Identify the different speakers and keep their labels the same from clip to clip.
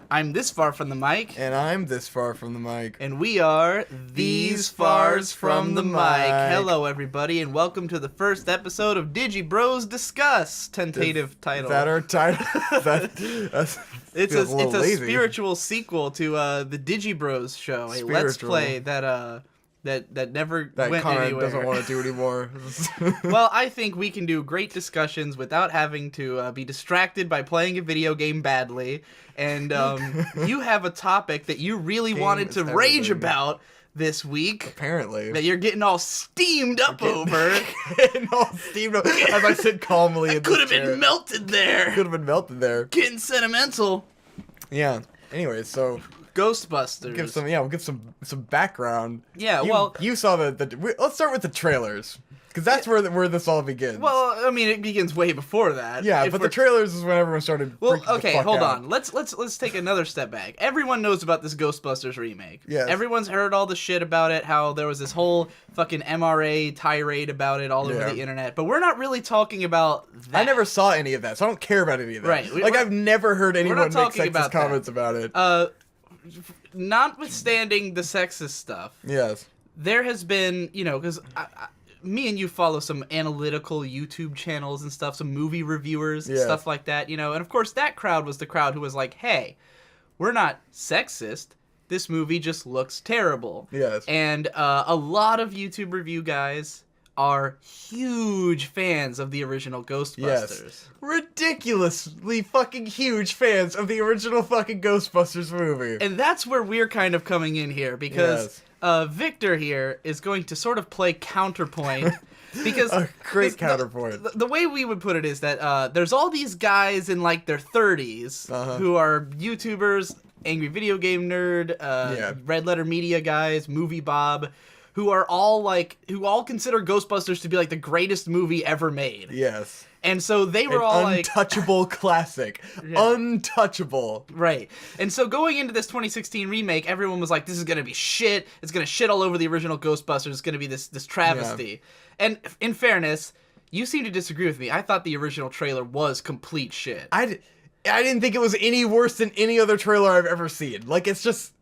Speaker 1: I'm this far from the mic.
Speaker 2: And I'm this far from the mic.
Speaker 1: And we are These Fars from the Mic. Hello, everybody, and welcome to the first episode of Digi Bros Discuss. Tentative title.
Speaker 2: Is that our title?
Speaker 1: It's a spiritual sequel to the Digi Bros show, a Let's Play that never went
Speaker 2: Connor
Speaker 1: anywhere.
Speaker 2: doesn't want to do anymore.
Speaker 1: Well, I think we can do great discussions without having to be distracted by playing a video game badly. And you have a topic that you really wanted to rage about this week.
Speaker 2: Apparently.
Speaker 1: That you're getting all steamed up over.
Speaker 2: Getting all steamed up, as I sit calmly in this
Speaker 1: Could have been melted there.
Speaker 2: Could have been melted there.
Speaker 1: Getting sentimental.
Speaker 2: Yeah. Anyway, so...
Speaker 1: Ghostbusters.
Speaker 2: We'll give some background.
Speaker 1: Yeah,
Speaker 2: you saw let's start with the trailers, because that's where this all begins.
Speaker 1: Well, I mean, it begins way before that.
Speaker 2: Yeah, but the trailers is when everyone started.
Speaker 1: Well, okay, hold
Speaker 2: out.
Speaker 1: on. Let's take another step back. Everyone knows about this Ghostbusters remake.
Speaker 2: Yes.
Speaker 1: Everyone's heard all the shit about it. How there was this whole fucking MRA tirade about it all over the internet. But we're not really talking about that.
Speaker 2: I never saw any of that, so I don't care about any of that.
Speaker 1: Right.
Speaker 2: I've never heard anyone make sexist comments about it.
Speaker 1: Notwithstanding the sexist stuff,
Speaker 2: yes,
Speaker 1: there has been, because me and you follow some analytical YouTube channels and stuff, some movie reviewers, and stuff like that, and of course that crowd was the crowd who was like, hey, we're not sexist, this movie just looks terrible.
Speaker 2: Yes.
Speaker 1: And a lot of YouTube review guys are huge fans of the original Ghostbusters.
Speaker 2: Yes. Ridiculously fucking huge fans of the original fucking Ghostbusters movie.
Speaker 1: And that's where we're kind of coming in here, because Victor here is going to sort of play counterpoint. Because
Speaker 2: a great counterpoint.
Speaker 1: The way we would put it is that there's all these guys in like their 30s who are YouTubers, Angry Video Game Nerd, Red Letter Media guys, Movie Bob, who all consider Ghostbusters to be like the greatest movie ever made.
Speaker 2: Yes.
Speaker 1: And so they were all like...
Speaker 2: untouchable classic. Yeah. Untouchable.
Speaker 1: Right. And so going into this 2016 remake, everyone was like, this is going to be shit. It's going to shit all over the original Ghostbusters. It's going to be this travesty. Yeah. And in fairness, you seem to disagree with me. I thought the original trailer was complete shit.
Speaker 2: I didn't think it was any worse than any other trailer I've ever seen. Like, it's just...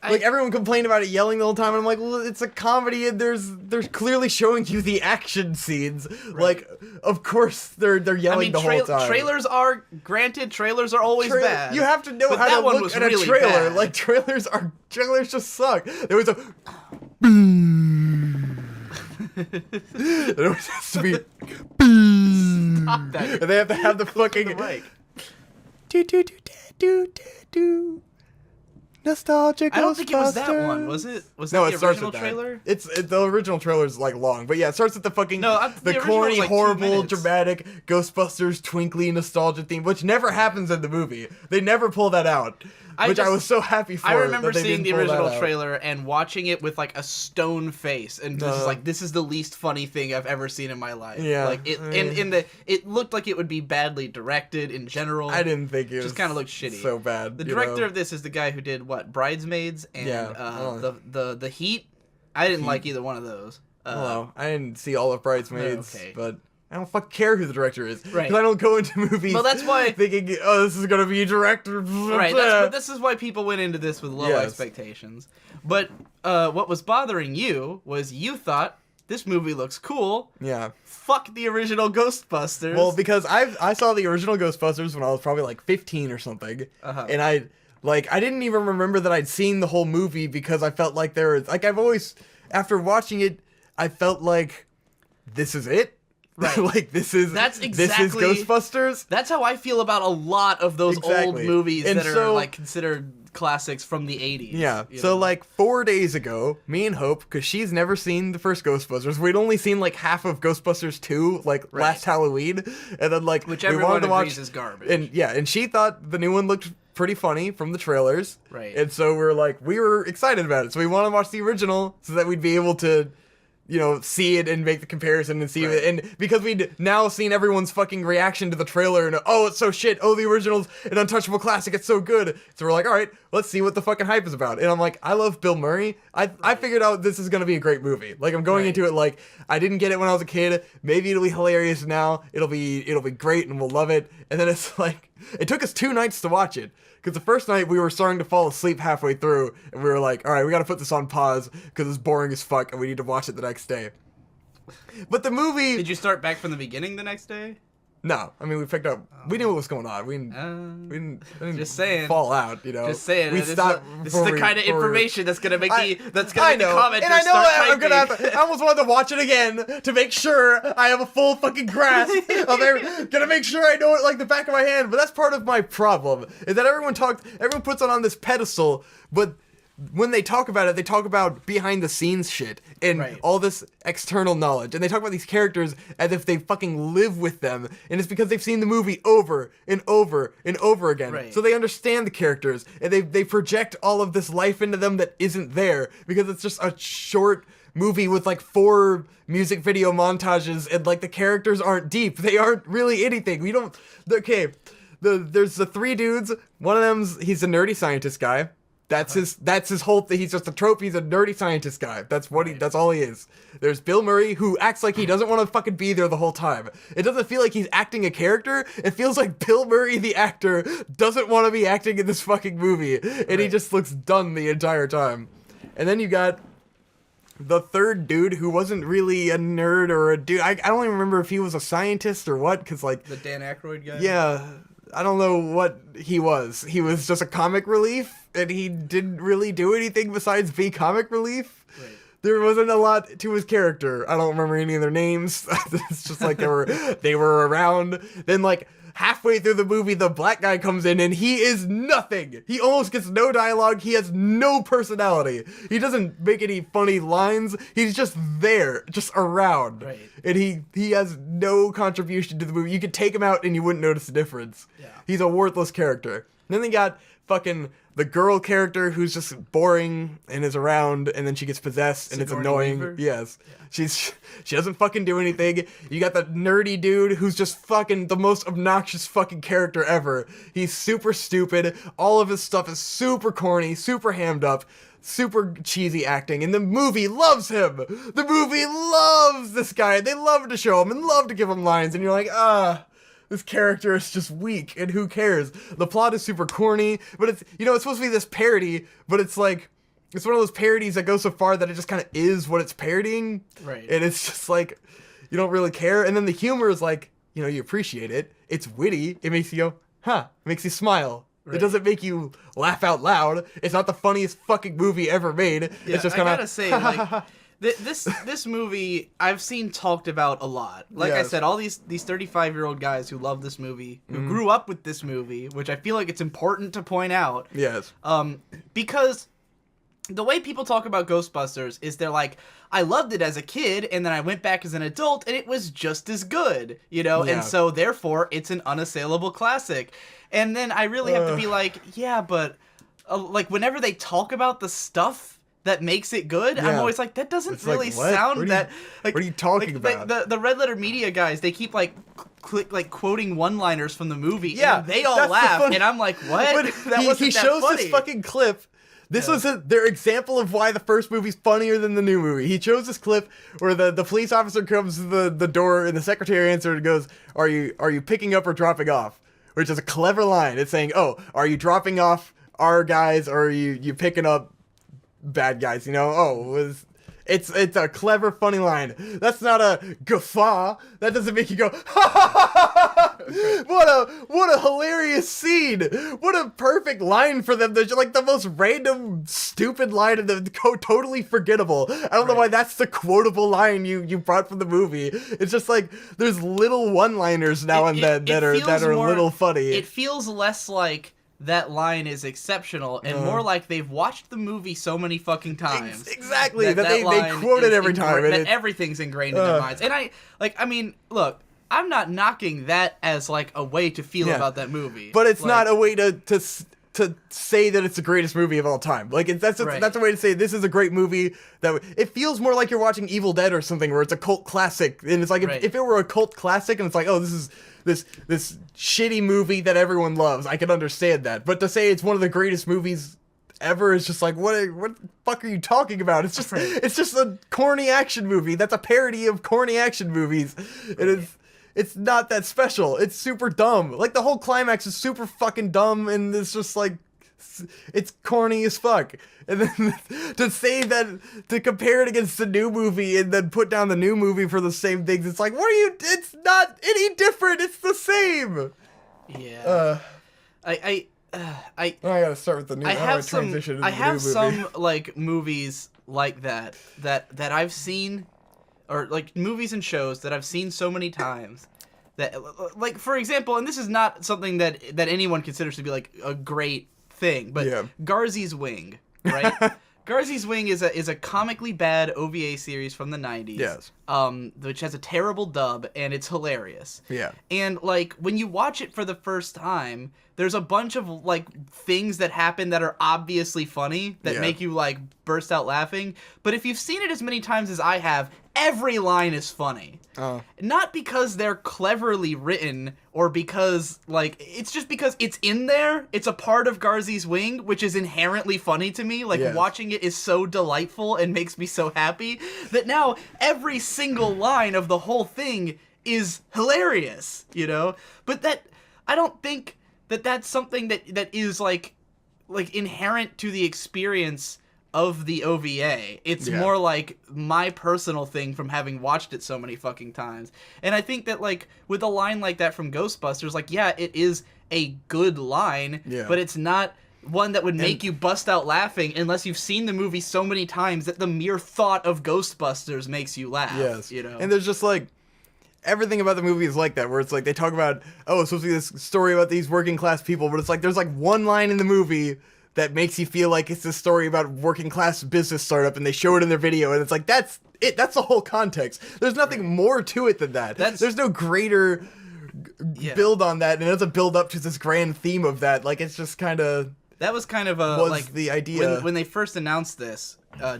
Speaker 2: everyone complained about it yelling the whole time, and I'm like, well, it's a comedy, and there's clearly showing you the action scenes. Right. Like, of course they're yelling the whole time.
Speaker 1: Trailers are always bad.
Speaker 2: You have to know how to look at a trailer. Bad. Like, trailers just suck. There was a there has to be
Speaker 1: Stop that.
Speaker 2: And they have to have the fucking do. Nostalgia Ghostbusters.
Speaker 1: I don't think it was that one, was it? Was that the original trailer?
Speaker 2: It's the original trailer's like long, but yeah, it starts with the fucking the corny,
Speaker 1: like
Speaker 2: horrible, dramatic Ghostbusters twinkly nostalgia theme, which never happens in the movie. They never pull that out, I was so happy for.
Speaker 1: I remember seeing the original trailer and watching it with like a stone face, and just like, this is the least funny thing I've ever seen in my life. Yeah, like it looked like it would be badly directed in general.
Speaker 2: I didn't think it
Speaker 1: just kind of looked shitty.
Speaker 2: So bad.
Speaker 1: The director of this is the guy who did Bridesmaids and the Heat. I didn't like either one of those.
Speaker 2: I didn't see all of Bridesmaids, but I don't fucking care who the director is.
Speaker 1: Right.
Speaker 2: Because I don't go into movies
Speaker 1: that's why,
Speaker 2: thinking, oh, this is going to be a director.
Speaker 1: Right, but this is why people went into this with low expectations. But what was bothering you was you thought, this movie looks cool.
Speaker 2: Yeah.
Speaker 1: Fuck the original Ghostbusters.
Speaker 2: Well, because I saw the original Ghostbusters when I was probably like 15 or something. And I didn't even remember that I'd seen the whole movie, because I felt like I've always, after watching it, I felt like, this is it? Right. Like, this is Ghostbusters?
Speaker 1: That's how I feel about a lot of those old movies that are, like, considered classics from the 80s.
Speaker 2: Yeah. So, like, 4 days ago, me and Hope, because she's never seen the first Ghostbusters, we'd only seen, like, half of Ghostbusters 2, like, last Halloween, and then, like,
Speaker 1: which
Speaker 2: we wanted to watch...
Speaker 1: agrees is garbage.
Speaker 2: And she thought the new one looked pretty funny from the trailers.
Speaker 1: Right.
Speaker 2: And so we were excited about it. So we wanted to watch the original so that we'd be able to, see it and make the comparison and see it. And because we'd now seen everyone's fucking reaction to the trailer and, oh, it's so shit. Oh, the original's an untouchable classic. It's so good. So we're like, all right, let's see what the fucking hype is about. And I'm like, I love Bill Murray. I figured out this is going to be a great movie. Like, I'm going into it like, I didn't get it when I was a kid. Maybe it'll be hilarious now. It'll be great and we'll love it. And then it's like, it took us 2 nights to watch it. Because the first night we were starting to fall asleep halfway through, and we were like, all right, we got to put this on pause because it's boring as fuck, and we need to watch it the next day. But the movie...
Speaker 1: Did you start back from the beginning the next day?
Speaker 2: No, I mean, we picked up. We knew what was going on. We didn't
Speaker 1: just saying.
Speaker 2: Fall out, you know.
Speaker 1: Just saying.
Speaker 2: We stopped.
Speaker 1: This is the kind of information that's gonna make the commenters
Speaker 2: and I know
Speaker 1: start
Speaker 2: I'm gonna have to. I almost wanted to watch it again to make sure I have a full fucking grasp of every. Gonna make sure I know it like the back of my hand. But that's part of my problem is that everyone puts it on this pedestal, but when they talk about it, they talk about behind the scenes shit and all this external knowledge. And they talk about these characters as if they fucking live with them. And it's because they've seen the movie over and over and over again.
Speaker 1: Right.
Speaker 2: So they understand the characters and they project all of this life into them that isn't there because it's just a short movie with like 4 music video montages and like the characters aren't deep. They aren't really anything. There's the 3 dudes. One of them's, he's a nerdy scientist guy. That's his whole thing. He's just a trope. He's a nerdy scientist guy. That's what that's all he is. There's Bill Murray, who acts like he doesn't want to fucking be there the whole time. It doesn't feel like he's acting a character. It feels like Bill Murray, the actor, doesn't want to be acting in this fucking movie. And he just looks done the entire time. And then you got the 3rd dude who wasn't really a nerd or a dude. I don't even remember if he was a scientist or what, because like...
Speaker 1: The Dan Aykroyd guy?
Speaker 2: Yeah. I don't know what he was. He was just a comic relief, and he didn't really do anything besides be comic relief. Right. There wasn't a lot to his character. I don't remember any of their names. It's just like they were around. Then like halfway through the movie, the black guy comes in, and he is nothing. He almost gets no dialogue. He has no personality. He doesn't make any funny lines. He's just there, just around.
Speaker 1: Right.
Speaker 2: And he has no contribution to the movie. You could take him out and you wouldn't notice the difference.
Speaker 1: Yeah.
Speaker 2: He's a worthless character. And then they got fucking the girl character who's just boring and is around, and then she gets possessed and it's annoying. Weaver? Yes. Yeah. She doesn't fucking do anything. You got the nerdy dude who's just fucking the most obnoxious fucking character ever. He's super stupid. All of his stuff is super corny, super hammed up. Super cheesy acting, and the movie loves him. The movie loves this guy. They love to show him and love to give him lines, and you're like, this character is just weak, and who cares? The plot is super corny, but it's supposed to be this parody, but it's like, it's one of those parodies that goes so far that it just kind of is what it's parodying.
Speaker 1: Right.
Speaker 2: And it's just like, you don't really care. And then the humor is like, you appreciate it. It's witty. It makes you go, huh. It makes you smile. Right. It doesn't make you laugh out loud. It's not the funniest fucking movie ever made.
Speaker 1: Yeah,
Speaker 2: it's just kind of...
Speaker 1: I gotta say, like, this movie I've seen talked about a lot. Like I said, all these 35-year-old guys who love this movie, who grew up with this movie, which I feel like it's important to point out.
Speaker 2: Yes.
Speaker 1: Because the way people talk about Ghostbusters is they're like, I loved it as a kid, and then I went back as an adult, and it was just as good, Yeah. And so, therefore, it's an unassailable classic. And then I really have to be like, yeah, but, like, whenever they talk about the stuff that makes it good, I'm always like, that doesn't really sound that... Like,
Speaker 2: what are you talking about?
Speaker 1: The Red Letter Media guys, they keep, like, quoting one-liners from the movie,
Speaker 2: yeah,
Speaker 1: and they all laugh, and I'm like, what?
Speaker 2: He shows this fucking clip. This was their example of why the first movie's funnier than the new movie. He chose this clip where the police officer comes to the door and the secretary answers and goes, are you picking up or dropping off? Which is a clever line. It's saying, oh, are you dropping off our guys or are you picking up bad guys? It's a clever, funny line. That's not a guffaw. That doesn't make you go, ha ha ha ha. What a hilarious scene. What a perfect line for them. They're like the most random, stupid line and totally forgettable. I don't know why that's the quotable line you brought from the movie. It's just like there's little one-liners now and then that are a little funny.
Speaker 1: It feels less like that line is exceptional and more like they've watched the movie so many fucking times.
Speaker 2: Exactly. That they quote it every time.
Speaker 1: That everything's ingrained in their minds. And I mean, look, I'm not knocking that as like a way to feel about that movie.
Speaker 2: But it's not a way to say that it's the greatest movie of all time. Like that's a way to say this is a great movie. That it feels more like you're watching Evil Dead or something where it's a cult classic. And it's like if it were a cult classic and it's like, oh, this is this shitty movie that everyone loves, I can understand that. But to say it's one of the greatest movies ever is just like, what the fuck are you talking about? It's just a corny action movie. That's a parody of corny action movies. it's not that special. It's super dumb. Like, the whole climax is super fucking dumb, and it's just like, it's corny as fuck. And then to say that, to compare it against the new movie and then put down the new movie for the same things, it's like, it's not any different. It's the same.
Speaker 1: Yeah.
Speaker 2: I gotta start with the new.
Speaker 1: I have some like movies like that I've seen, or like movies and shows that I've seen so many times that, like, for example, and this is not something that anyone considers to be like a great thing, but Garzy's Wing, right? Garzy's Wing is a comically bad OVA series from the 90s.
Speaker 2: Yes.
Speaker 1: Which has a terrible dub, and it's hilarious.
Speaker 2: Yeah.
Speaker 1: And, like, when you watch it for the first time, there's a bunch of, like, things that happen that are obviously funny, that make you, like, burst out laughing. But if you've seen it as many times as I have, every line is funny. Oh. Not because they're cleverly written, or because, like, it's just because it's in there. It's a part of Garzy's Wing, which is inherently funny to me. Like, watching it is so delightful and makes me so happy that now every single line of the whole thing is hilarious, you know? But I don't think that's something that is, like inherent to the experience of the OVA. It's more like my personal thing from having watched it so many fucking times. And I think that, like, with a line like that from Ghostbusters, like, yeah, it is a good line, but it's not one that would make you bust out laughing unless you've seen the movie so many times that the mere thought of Ghostbusters makes you laugh.
Speaker 2: Yes.
Speaker 1: You know?
Speaker 2: And there's just, like, everything about the movie is like that, where it's like they talk about, oh, it's supposed to be this story about these working class people, but it's like there's like one line in the movie that makes you feel like it's this story about working class business startup, and they show it in their video, and it's like, that's it. That's the whole context. There's nothing more to it than that. There's no greater build on that, and it doesn't build up to this grand theme of that. Like, it's just kind of...
Speaker 1: That was kind of
Speaker 2: the idea.
Speaker 1: When they first announced this,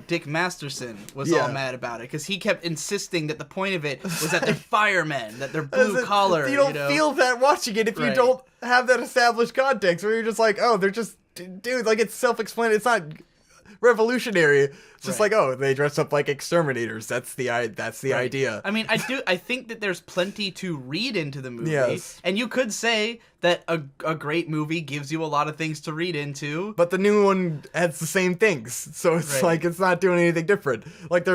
Speaker 1: Dick Masterson was all mad about it, because he kept insisting that the point of it was that they're firemen, that they're blue collar.
Speaker 2: You don't feel that watching it if you don't have that established context, where you're just like, oh, they're just... Dude, like, it's self-explanatory. It's not revolutionary. It's just like, oh, they dress up like exterminators. That's the idea.
Speaker 1: I mean, I think that there's plenty to read into the movie, and you could say that a great movie gives you a lot of things to read into.
Speaker 2: But the new one has the same things, so it's like it's not doing anything different. Like,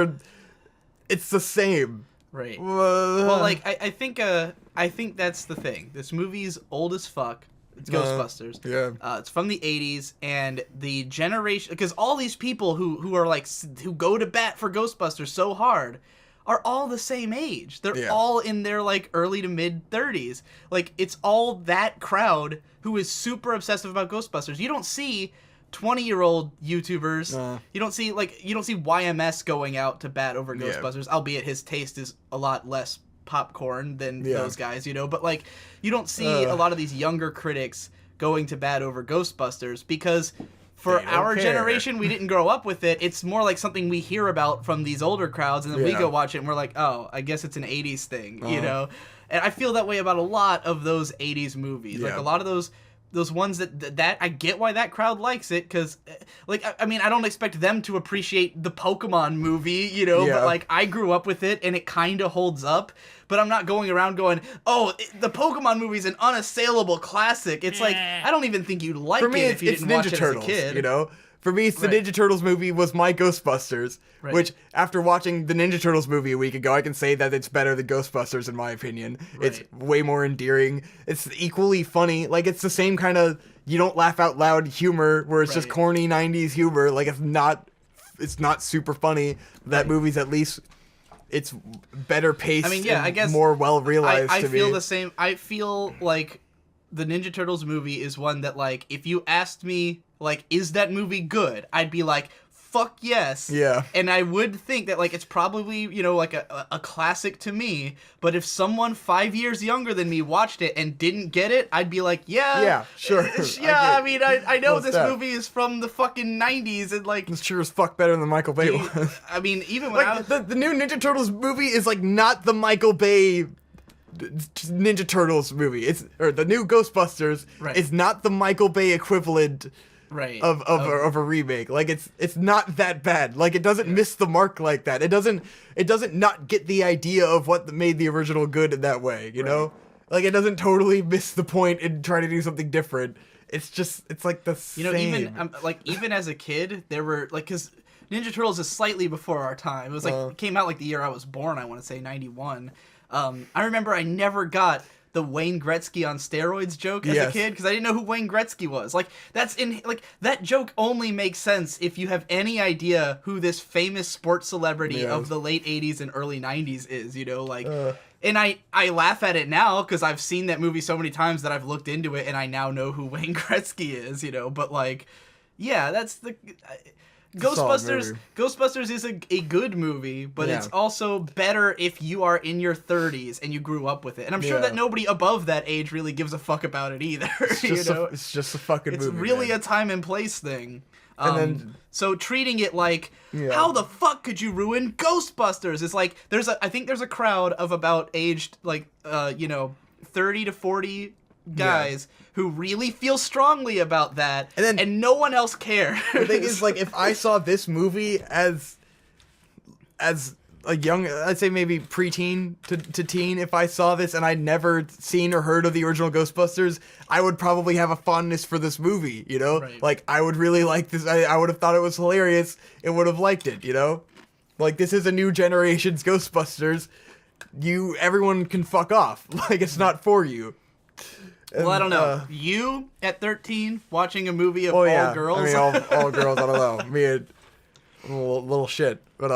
Speaker 2: it's the same.
Speaker 1: Right. Well, like, I think that's the thing. This movie's old as fuck. It's Ghostbusters. It's from the 80s, and the generation... Because all these people who are, like... Who go to bat for Ghostbusters so hard are all the same age. They're all in their, like, early to mid-30s. Like, it's all that crowd who is super obsessive about Ghostbusters. You don't see 20-year-old YouTubers. You don't see YMS going out to bat over Ghostbusters, albeit his taste is a lot less popcorn than those guys, you know, but, like, you don't see a lot of these younger critics going to bat over Ghostbusters, because for our generation, we didn't grow up with it. It's more like something we hear about from these older crowds, and then we go watch it and we're like, oh, I guess it's an 80s thing, you know? And I feel that way about a lot of those 80s movies. Like, a lot of those ones that I get why that crowd likes it, because, like, I mean, I don't expect them to appreciate the Pokemon movie, you know, but, like, I grew up with it, and it kind of holds up, but I'm not going around going, oh, the Pokemon movie's an unassailable classic. It's like, I don't even think you'd like it if you didn't watch it as a kid.
Speaker 2: You know? For me, the Ninja Turtles movie was my Ghostbusters, which, after watching the Ninja Turtles movie a week ago, I can say that it's better than Ghostbusters, in my opinion. It's way more endearing. It's equally funny. Like, it's the same kind of, you don't laugh out loud humor, where it's just corny 90s humor. Like, it's not super funny. That movie's at least... It's better paced.
Speaker 1: I mean, I guess
Speaker 2: more well realized.
Speaker 1: I feel the same. I feel like the Ninja Turtles movie is one that, like, if you asked me, like, is that movie good? I'd be like, fuck yes.
Speaker 2: Yeah.
Speaker 1: And I would think that, like, it's probably, you know, like a classic to me. But if someone 5 years younger than me watched it and didn't get it, I'd be like,
Speaker 2: yeah, sure.
Speaker 1: I mean, I know this movie is from the fucking 90s, and, like...
Speaker 2: It's sure as fuck better than the Michael Bay one.
Speaker 1: I mean, even when
Speaker 2: like, the new Ninja Turtles movie is, like, not the Michael Bay... Ninja Turtles movie. The new Ghostbusters is not the Michael Bay equivalent
Speaker 1: right
Speaker 2: of a remake. Like it's not that bad. Like it doesn't miss the mark like that. It doesn't not get the idea of what made the original good in that way, you know? Like it doesn't totally miss the point and try to do something different. It's like the same.
Speaker 1: You know, even as a kid, there were like, cuz Ninja Turtles is slightly before our time. It was like it came out like the year I was born, I want to say 91. I remember I never got the Wayne Gretzky on steroids joke as a kid because I didn't know who Wayne Gretzky was. Like that joke only makes sense if you have any idea who this famous sports celebrity of the late 80s and early 90s is, you know, like and I laugh at it now because I've seen that movie so many times that I've looked into it and I now know who Wayne Gretzky is, you know, but like yeah, that's the Ghostbusters is a good movie, but it's also better if you are in your 30s and you grew up with it. And I'm sure that nobody above that age really gives a fuck about it either. It's
Speaker 2: just a fucking movie.
Speaker 1: It's really a time and place thing. So treating it like, how the fuck could you ruin Ghostbusters? It's like I think there's a crowd of about aged 30 to 40 guys who really feel strongly about that, and no one else cares.
Speaker 2: The thing is, like, if I saw this movie as a young, I'd say maybe preteen to teen, if I saw this and I'd never seen or heard of the original Ghostbusters, I would probably have a fondness for this movie, you know? Right. Like, I would really like this. I would have thought it was hilarious and would have liked it, you know? Like, this is a new generation's Ghostbusters. Everyone can fuck off. Like, it's not for you.
Speaker 1: Well, I don't know. You, at 13, watching a movie of all girls?
Speaker 2: I mean, all girls, I don't know. Me, a little shit. But,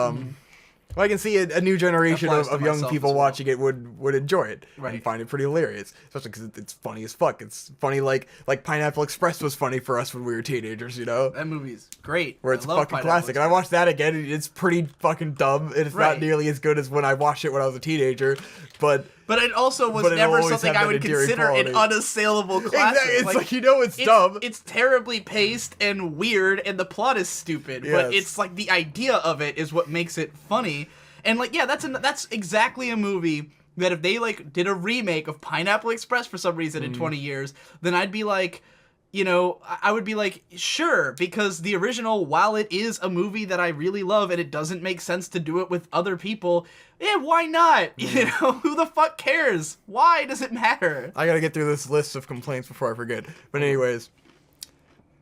Speaker 2: I can see a new generation of young people watching it would enjoy it and find it pretty hilarious, especially because it's funny as fuck. It's funny like Pineapple Express was funny for us when we were teenagers, you know?
Speaker 1: That movie's great.
Speaker 2: Where it's a fucking classic. And I watched that again, and it's pretty fucking dumb. It's not nearly as good as when I watched it when I was a teenager, but
Speaker 1: it also was never something I would consider an unassailable classic.
Speaker 2: Exactly. It's it's dumb.
Speaker 1: It's terribly paced and weird, and the plot is stupid. But it's like the idea of it is what makes it funny. And like, yeah, that's exactly a movie that if they like did a remake of Pineapple Express for some reason in 20 years, then I'd be like, you know, I would be like, sure, because the original, while it is a movie that I really love and it doesn't make sense to do it with other people, why not? You know, who the fuck cares? Why does it matter?
Speaker 2: I gotta get through this list of complaints before I forget. But anyways,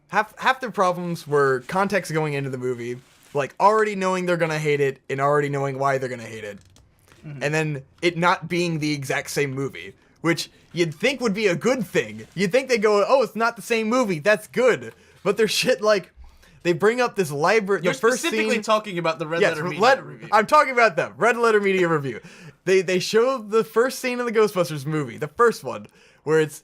Speaker 2: half the problems were context going into the movie, like already knowing they're gonna hate it and already knowing why they're gonna hate it. And then it not being the exact same movie, which you'd think would be a good thing. You'd think they'd go, oh, it's not the same movie, that's good. But there's shit like, they bring up this library.
Speaker 1: You're specifically talking about the Red Letter Media review.
Speaker 2: I'm talking about them. Red Letter Media review. They show the first scene of the Ghostbusters movie, the first one, where it's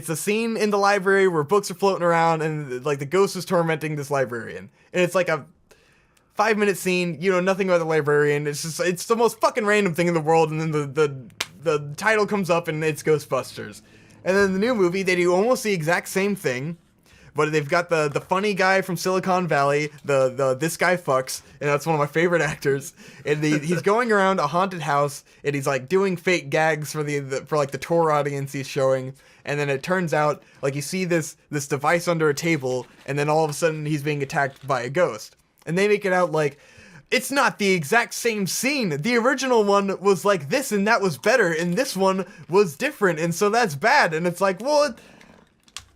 Speaker 2: a scene in the library where books are floating around and like the ghost is tormenting this librarian. And it's like a 5-minute scene, you know, nothing about the librarian. It's the most fucking random thing in the world, and then the title comes up and it's Ghostbusters. And then the new movie, they do almost the exact same thing, but they've got the funny guy from Silicon Valley, the This Guy Fucks, and that's one of my favorite actors. And he's going around a haunted house, and he's like doing fake gags for like the tour audience he's showing. And then it turns out, like, you see this device under a table, and then all of a sudden he's being attacked by a ghost. And they make it out like, it's not the exact same scene. The original one was like this, and that was better, and this one was different, and so that's bad. And it's like, well,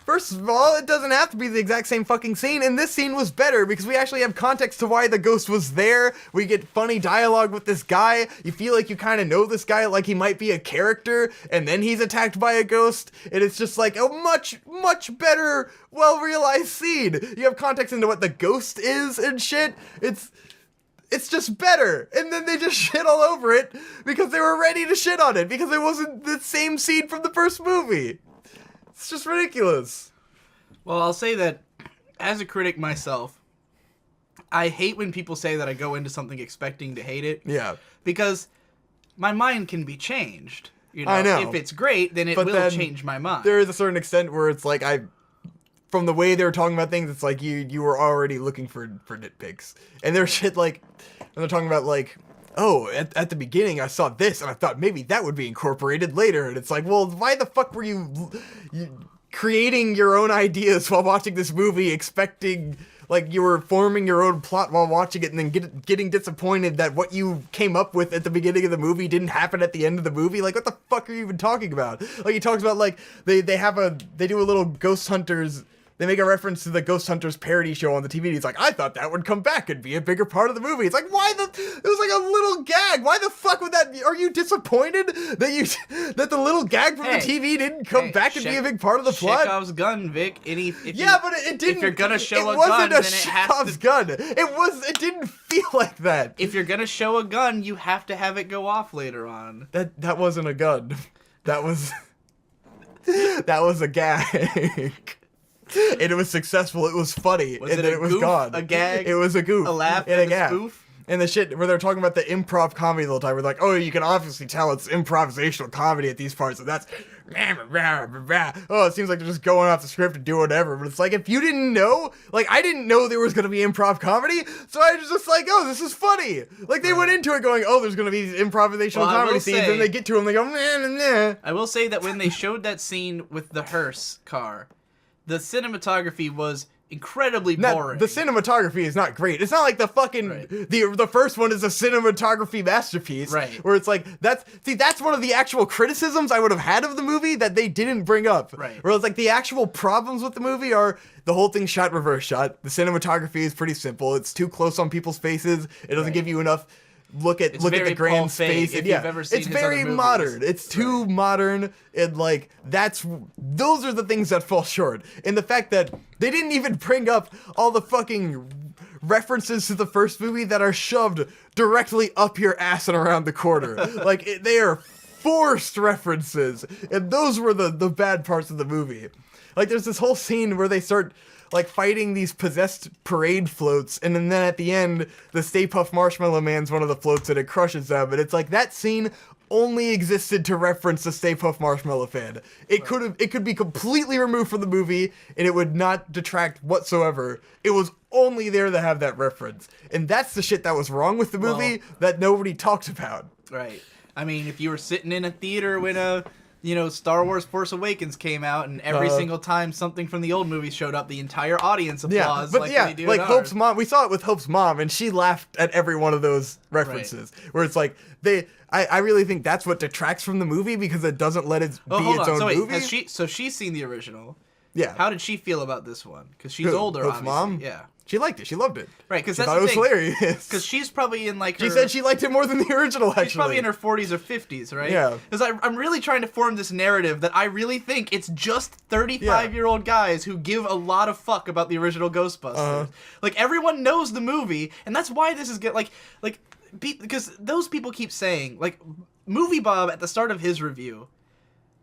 Speaker 2: first of all, it doesn't have to be the exact same fucking scene, and this scene was better because we actually have context to why the ghost was there. We get funny dialogue with this guy. You feel like you kind of know this guy, like he might be a character, and then he's attacked by a ghost, and it's just like a much, much better, well-realized scene. You have context into what the ghost is and shit. It's just better. And then they just shit all over it because they were ready to shit on it because it wasn't the same scene from the first movie. It's just ridiculous.
Speaker 1: Well, I'll say that as a critic myself, I hate when people say that I go into something expecting to hate it.
Speaker 2: Yeah.
Speaker 1: Because my mind can be changed. You know,
Speaker 2: I know.
Speaker 1: If it's great, then it will change my mind.
Speaker 2: There is a certain extent where it's like from the way they were talking about things, it's like you were already looking for nitpicks. And there's shit like, and they're talking about like, oh, at the beginning I saw this and I thought maybe that would be incorporated later. And it's like, well, why the fuck were you creating your own ideas while watching this movie, expecting, like, you were forming your own plot while watching it, and then getting disappointed that what you came up with at the beginning of the movie didn't happen at the end of the movie. Like, what the fuck are you even talking about? Like, he talks about, like, they do a little Ghost Hunters. They make a reference to the Ghost Hunters parody show on the TV. He's like, I thought that would come back and be a bigger part of the movie. It's like, it was like a little gag. Why the fuck would that, are you disappointed that the little gag from the TV didn't come back and be a big part of the plot?
Speaker 1: Chekhov's gun, Vic.
Speaker 2: But it didn't.
Speaker 1: If you're gonna show
Speaker 2: a
Speaker 1: gun, then it
Speaker 2: Chekhov's gun. It didn't feel like that.
Speaker 1: If you're gonna show a gun, you have to have it go off later on.
Speaker 2: That wasn't a gun. That was a gag. And it was successful. It was funny. And then it was gone.
Speaker 1: A gag?
Speaker 2: It was a goof.
Speaker 1: A laugh
Speaker 2: and a gag.
Speaker 1: Spoof?
Speaker 2: And the shit where they're talking about the improv comedy the whole time. We're like, oh, you can obviously tell it's improvisational comedy at these parts. And that's, oh, it seems like they're just going off the script and doing whatever. But it's like, if you didn't know, like, I didn't know there was going to be improv comedy. So I was just like, oh, this is funny. Like, they went into it going, oh, there's going to be these improvisational comedy scenes. And they get to them, they go, nah.
Speaker 1: I will say that when they showed that scene with the hearse car, the cinematography was incredibly boring.
Speaker 2: The cinematography is not great. It's not like the fucking the first one is a cinematography masterpiece.
Speaker 1: Right.
Speaker 2: Where it's like that's one of the actual criticisms I would have had of the movie that they didn't bring up.
Speaker 1: Right.
Speaker 2: Where it's like the actual problems with the movie are the whole thing's shot reverse shot. The cinematography is pretty simple. It's too close on people's faces. It doesn't give you enough look at the grand space.
Speaker 1: If you've ever seen
Speaker 2: it's
Speaker 1: his
Speaker 2: very
Speaker 1: other
Speaker 2: modern.
Speaker 1: movies.
Speaker 2: It's too modern, and like those are the things that fall short. And the fact that they didn't even bring up all the fucking references to the first movie that are shoved directly up your ass and around the corner. They are forced references, and those were the bad parts of the movie. Like, there's this whole scene where they start like fighting these possessed parade floats, and then at the end, the Stay Puft Marshmallow Man's one of the floats and it crushes them. And it's like that scene only existed to reference the Stay Puft Marshmallow fan. It could be completely removed from the movie and it would not detract whatsoever. It was only there to have that reference. And that's the shit that was wrong with the movie that nobody talks about.
Speaker 1: Right. I mean, if you were sitting in a theater when Star Wars Force Awakens came out, and every single time something from the old movie showed up, the entire audience applauds they do
Speaker 2: like
Speaker 1: in
Speaker 2: Hope's
Speaker 1: ours.
Speaker 2: mom. We saw it with Hope's mom, and she laughed at every one of those references. Right. Where it's like I really think that's what detracts from the movie because it doesn't let it be its own movie.
Speaker 1: So she's seen the original.
Speaker 2: Yeah.
Speaker 1: How did she feel about this one? Because she's older,
Speaker 2: Hope's
Speaker 1: obviously.
Speaker 2: mom?
Speaker 1: Yeah.
Speaker 2: She liked it. She loved it.
Speaker 1: Right, because
Speaker 2: she thought it was hilarious.
Speaker 1: Because she's probably in like her...
Speaker 2: She said she liked it more than the original, actually.
Speaker 1: She's probably in her 40s or 50s, right?
Speaker 2: Yeah.
Speaker 1: Because I'm really trying to form this narrative that I really think it's just 35-year-old guys who give a lot of fuck about the original Ghostbusters. Like, everyone knows the movie, and that's why this is good. Because those people keep saying, like, Movie Bob at the start of his review,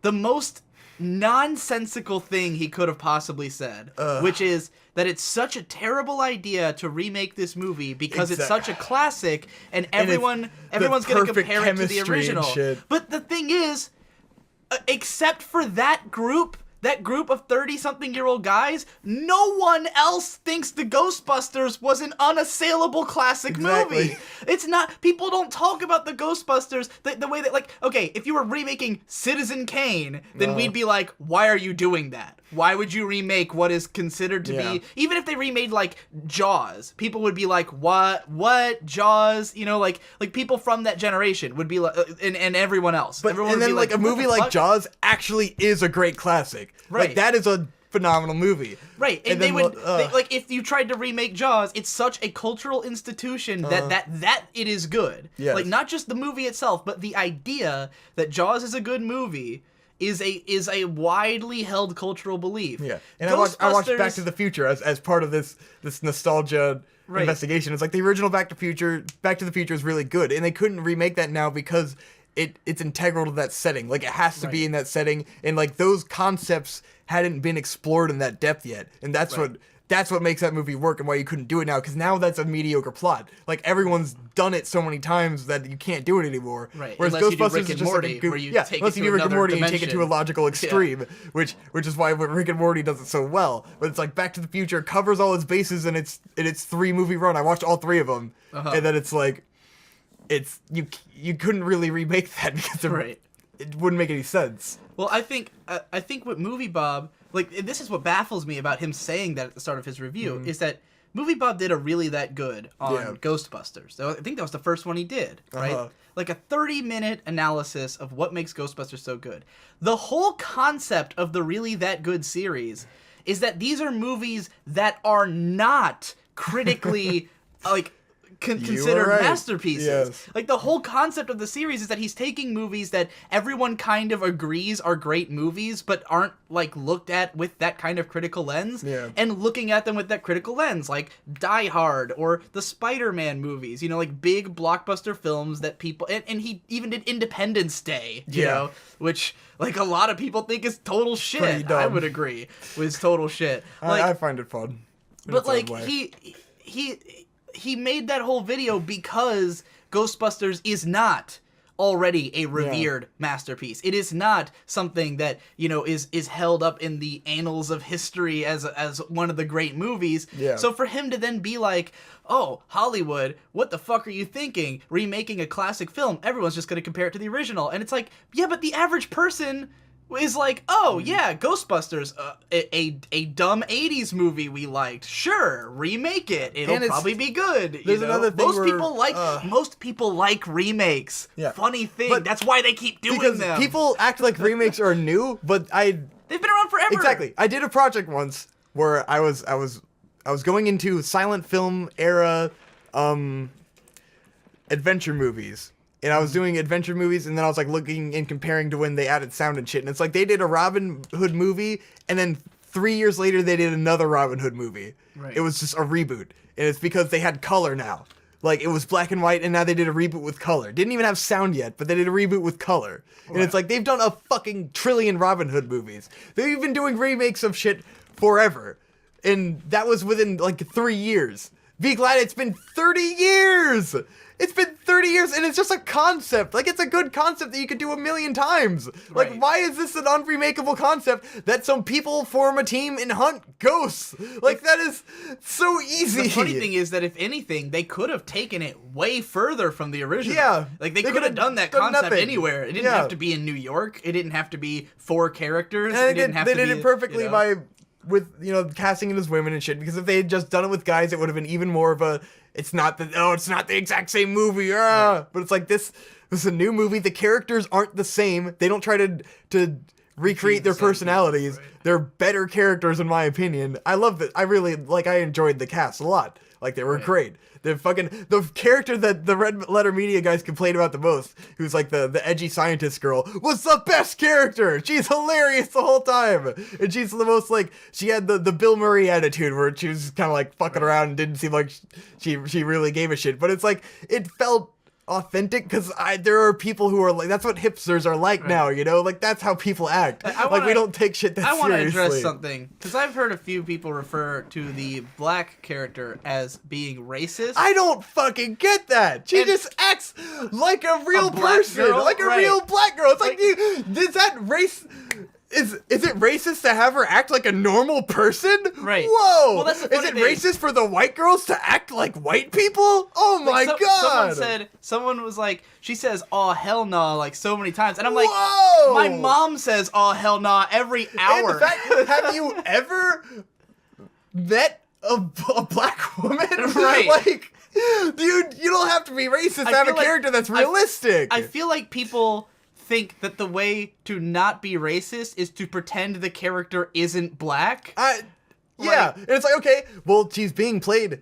Speaker 1: the most nonsensical thing he could have possibly said, which is that it's such a terrible idea to remake this movie because it's such a classic and everyone's going to compare it to the original. But the thing is, except for that group of 30-something-year-old guys, no one else thinks the Ghostbusters was an unassailable classic movie. It's not... People don't talk about the Ghostbusters the way that, like... Okay, if you were remaking Citizen Kane, then we'd be like, why are you doing that? Why would you remake what is considered to be... Even if they remade, like, Jaws, people would be like, what? Jaws? Like people from that generation would be like... And everyone else.
Speaker 2: But,
Speaker 1: everyone
Speaker 2: and
Speaker 1: would
Speaker 2: then,
Speaker 1: be
Speaker 2: like, a movie like Jaws actually is a great classic.
Speaker 1: Right.
Speaker 2: Like, that is a phenomenal movie.
Speaker 1: Right. And they would... like, if you tried to remake Jaws, it's such a cultural institution that it is good.
Speaker 2: Yes.
Speaker 1: Like, not just the movie itself, but the idea that Jaws is a good movie is a widely held cultural belief.
Speaker 2: Yeah. And I watched Back to the Future as part of this nostalgia investigation. It's like the original Back to the Future is really good, and they couldn't remake that now because it's integral to that setting. Like, it has to be in that setting, and like those concepts hadn't been explored in that depth yet, and that's what makes that movie work and why you couldn't do it now, because now that's a mediocre plot. Like, everyone's done it so many times that you can't do it anymore.
Speaker 1: Right.
Speaker 2: Whereas
Speaker 1: Unless
Speaker 2: Ghostbusters
Speaker 1: you do Rick and Morty,
Speaker 2: is just
Speaker 1: where you take
Speaker 2: unless
Speaker 1: it
Speaker 2: you
Speaker 1: to
Speaker 2: do Rick and
Speaker 1: another
Speaker 2: Morty and take it to a
Speaker 1: dimension.
Speaker 2: logical extreme, which is why Rick and Morty does it so well. But it's like Back to the Future covers all its bases in its 3-movie run. I watched all 3 of them, and then it's like, you couldn't really remake that because it wouldn't make any sense.
Speaker 1: Well, I think with Movie Bob, like, this is what baffles me about him saying that at the start of his review, is that Movie Bob did a Really That Good on Ghostbusters. So I think that was the first one he did, right? Like a 30-minute analysis of what makes Ghostbusters so good. The whole concept of the Really That Good series is that these are movies that are not critically, like, considered masterpieces. Yes. Like, the whole concept of the series is that he's taking movies that everyone kind of agrees are great movies, but aren't, like, looked at with that kind of critical lens, and looking at them with that critical lens, like Die Hard or the Spider-Man movies, you know, like big blockbuster films that people, and he even did Independence Day, you know, which, like, a lot of people think is total shit. I would agree, was total shit. Like,
Speaker 2: I find it fun.
Speaker 1: But, like, he made that whole video because Ghostbusters is not already a revered masterpiece. It is not something that, you know, is held up in the annals of history as one of the great movies. Yeah. So for him to then be like, oh, Hollywood, what the fuck are you thinking? Remaking a classic film, everyone's just going to compare it to the original. And it's like, yeah, but the average person is like, oh, yeah, Ghostbusters, a dumb 80s movie we liked. Sure, remake it. It'll probably be good.
Speaker 2: There's another thing
Speaker 1: most people like remakes. Yeah. Funny thing. But that's why they keep doing them.
Speaker 2: Because people act like remakes are new, but
Speaker 1: they've been around forever.
Speaker 2: Exactly. I did a project once where I was going into silent film era adventure movies. And I was doing adventure movies, and then I was, like, looking and comparing to when they added sound and shit. And it's like they did a Robin Hood movie, and then 3 years later they did another Robin Hood movie. Right. It was just a reboot. And it's because they had color now. Like, it was black and white, and now they did a reboot with color. Didn't even have sound yet, but they did a reboot with color. And it's like, they've done a fucking trillion Robin Hood movies. They've been doing remakes of shit forever. And that was within, like, 3 years. Be glad it's been 30 years! It's been 30 years, and it's just a concept. Like, it's a good concept that you could do 1,000,000 times. Like, why is this an unremakeable concept that some people form a team and hunt ghosts? Like, that is so easy.
Speaker 1: The funny thing is that, if anything, they could have taken it way further from the original.
Speaker 2: Yeah.
Speaker 1: Like, they could have done that concept anywhere. It didn't have to be in New York. It didn't have to be 4 characters.
Speaker 2: And they did it perfectly with, you know, casting it as women and shit, because if they had just done it with guys, it would have been even more of a, it's not the exact same movie, but it's like, this is a new movie, the characters aren't the same, they don't try to recreate their personalities, they're better characters in my opinion. I love it. I enjoyed the cast a lot, like, they were great. The character that the Red Letter Media guys complained about the most, who's like the edgy scientist girl, was the best character. She's hilarious the whole time. And she's the most, like, she had the Bill Murray attitude where she was kind of like fucking around and didn't seem like she really gave a shit. But it's like, it felt authentic, because there are people who are like, that's what hipsters are like now, you know, like, that's how people act. We don't take shit that seriously. I want to address
Speaker 1: something, because I've heard a few people refer to the black character as being racist.
Speaker 2: I don't fucking get that. She just acts like a real person, like a real black girl. It's like, is that race? Is it racist to have her act like a normal person?
Speaker 1: Right.
Speaker 2: Whoa! Well, that's the funny thing. Racist for the white girls to act like white people? Oh my god!
Speaker 1: Someone was like, she says, "Aw, hell nah," like, so many times, and I'm like,
Speaker 2: whoa!
Speaker 1: My mom says, "Aw, hell nah," every hour.
Speaker 2: In fact, have you ever met a black woman?
Speaker 1: Right.
Speaker 2: Like, dude, you don't have to be racist to have a character that's realistic.
Speaker 1: I feel like people think that the way to not be racist is to pretend the character isn't black.
Speaker 2: Yeah, and it's like, okay, well, she's being played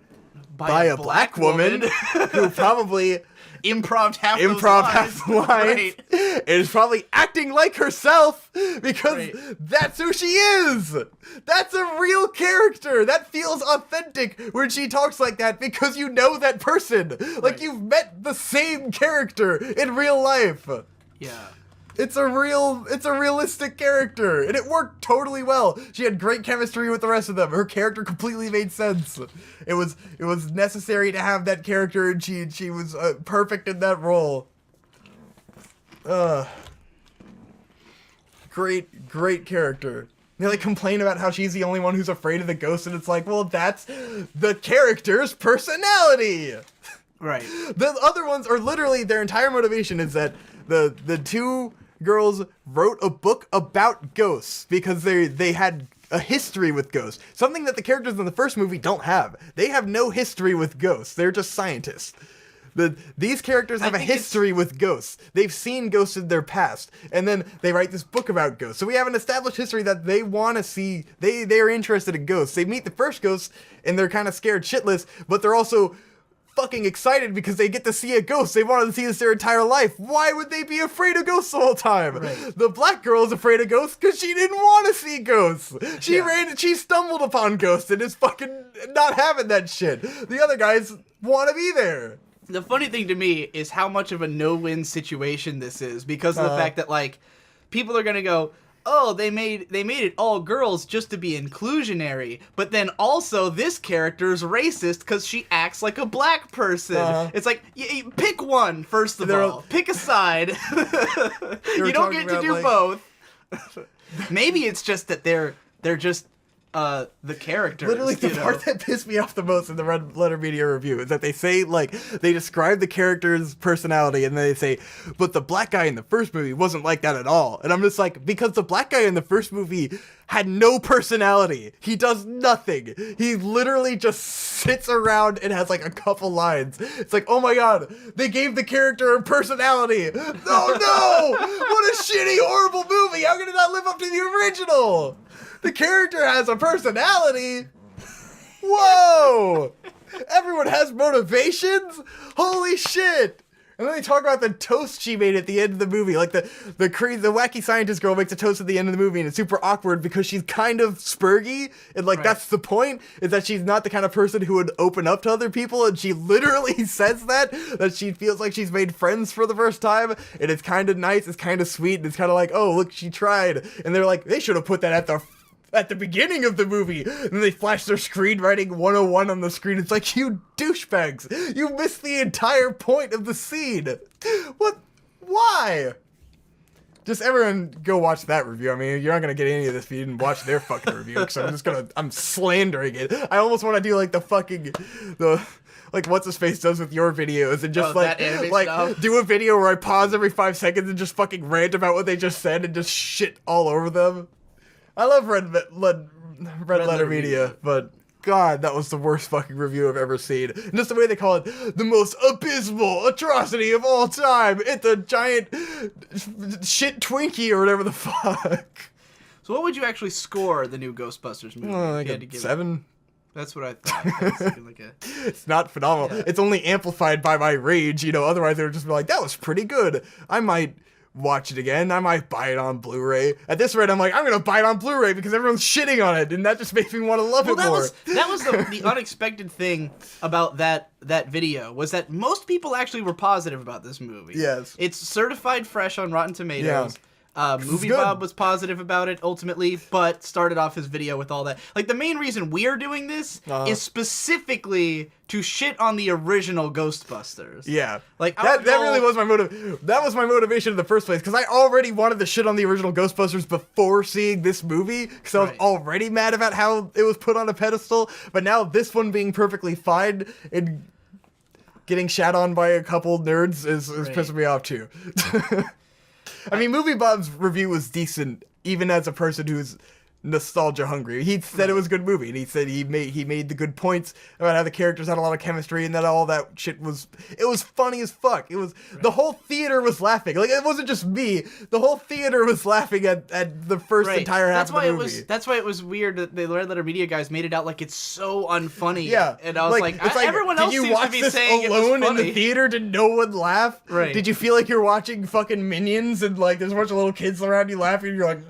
Speaker 2: by a black woman who probably
Speaker 1: improv'd half
Speaker 2: the lines, right. And is probably acting like herself, because that's who she is. That's a real character. That feels authentic when she talks like that, because you know that person. Like, you've met the same character in real life.
Speaker 1: Yeah.
Speaker 2: It's a realistic character, and it worked totally well. She had great chemistry with the rest of them. Her character completely made sense. It was necessary to have that character, and she was perfect in that role. Great character. They like complain about how she's the only one who's afraid of the ghost, and it's like, well, that's the character's personality.
Speaker 1: Right.
Speaker 2: The other ones are literally, their entire motivation is that the two girls wrote a book about ghosts because they had a history with ghosts. Something that the characters in the first movie don't have. They have no history with ghosts. They're just scientists. These characters have a history with ghosts. They've seen ghosts in their past, and then they write this book about ghosts. So we have an established history that they want to see. They are interested in ghosts. They meet the first ghost, and they're kind of scared shitless, but they're also fucking excited because they get to see a ghost. They wanted to see this their entire life. Why would they be afraid of ghosts the whole time?
Speaker 1: Right.
Speaker 2: The black girl is afraid of ghosts because she didn't want to see ghosts. She stumbled upon ghosts and is fucking not having that shit. The other guys want to be there.
Speaker 1: The funny thing to me is how much of a no-win situation this is because of the fact that, like, people are gonna go, oh, they made it all girls just to be inclusionary, but then also this character's racist because she acts like a black person. It's like, pick one, first of all. Pick a side. You don't get to do like... both. Maybe it's just that they're just the characters.
Speaker 2: Literally, the part that pissed me off the most in the Red Letter Media review is that they say, like, they describe the character's personality and they say, but the black guy in the first movie wasn't like that at all. And I'm just like, because the black guy in the first movie had no personality. He does nothing. He literally just sits around and has, like, a couple lines. It's like, oh my god, they gave the character a personality. Oh no! What a shitty, horrible movie! How could it not live up to the original? The character has a personality? Whoa! Everyone has motivations? Holy shit! And then they talk about the toast she made at the end of the movie. Like, the wacky scientist girl makes a toast at the end of the movie, and it's super awkward because she's kind of spurgy, and, like, that's the point, is that she's not the kind of person who would open up to other people, and she literally says that she feels like she's made friends for the first time, and it's kind of nice, it's kind of sweet, and it's kind of like, oh, look, she tried. And they're like, they should have put that at the beginning of the movie. And then they flash their screenwriting 101 on the screen. It's like, you douchebags. You missed the entire point of the scene. What? Why? Just everyone go watch that review. I mean, you're not going to get any of this if you didn't watch their fucking review. Because I'm slandering it. I almost want to do like like what's his face does with your videos and just do a video where I pause every 5 seconds and just fucking rant about what they just said and just shit all over them. I love Red Letter Media, but god, that was the worst fucking review I've ever seen. And just the way they call it, the most abysmal atrocity of all time. It's a giant shit Twinkie or whatever the fuck.
Speaker 1: So what would you actually score the new Ghostbusters movie?
Speaker 2: Like a 7?
Speaker 1: That's what I thought.
Speaker 2: It's not phenomenal. Yeah. It's only amplified by my rage, otherwise they would just be like, that was pretty good. I might watch it again. I might buy it on Blu-ray. At this rate, I'm like, I'm gonna buy it on Blu-ray because everyone's shitting on it, and that just makes me want to love it more.
Speaker 1: That was the unexpected thing about that video, was that most people actually were positive about this movie.
Speaker 2: Yes.
Speaker 1: It's certified fresh on Rotten Tomatoes. Yeah. Movie Bob was positive about it ultimately, but started off his video with all that. Like, the main reason we're doing this is specifically to shit on the original Ghostbusters.
Speaker 2: Yeah.
Speaker 1: Like,
Speaker 2: that really was my motive. That was my motivation in the first place, because I already wanted to shit on the original Ghostbusters before seeing this movie, because I was already mad about how it was put on a pedestal, but now this one being perfectly fine and getting shat on by a couple nerds is pissing me off too. I mean, Movie Bob's review was decent, even as a person who's nostalgia hungry. He said it was a good movie, and he said he made the good points about how the characters had a lot of chemistry, and that all that shit was funny as fuck. It was the whole theater was laughing. Like, it wasn't just me. The whole theater was laughing at the first entire half of the movie.
Speaker 1: That's why it was weird that the Red Letter Media guys made it out like it's so unfunny.
Speaker 2: Yeah,
Speaker 1: and I was like everyone else seems to be saying it was funny. Did you watch this alone in the theater? Did no one laugh?
Speaker 2: Right. Did you feel like you're watching fucking Minions and like there's a bunch of little kids around you laughing and you're like,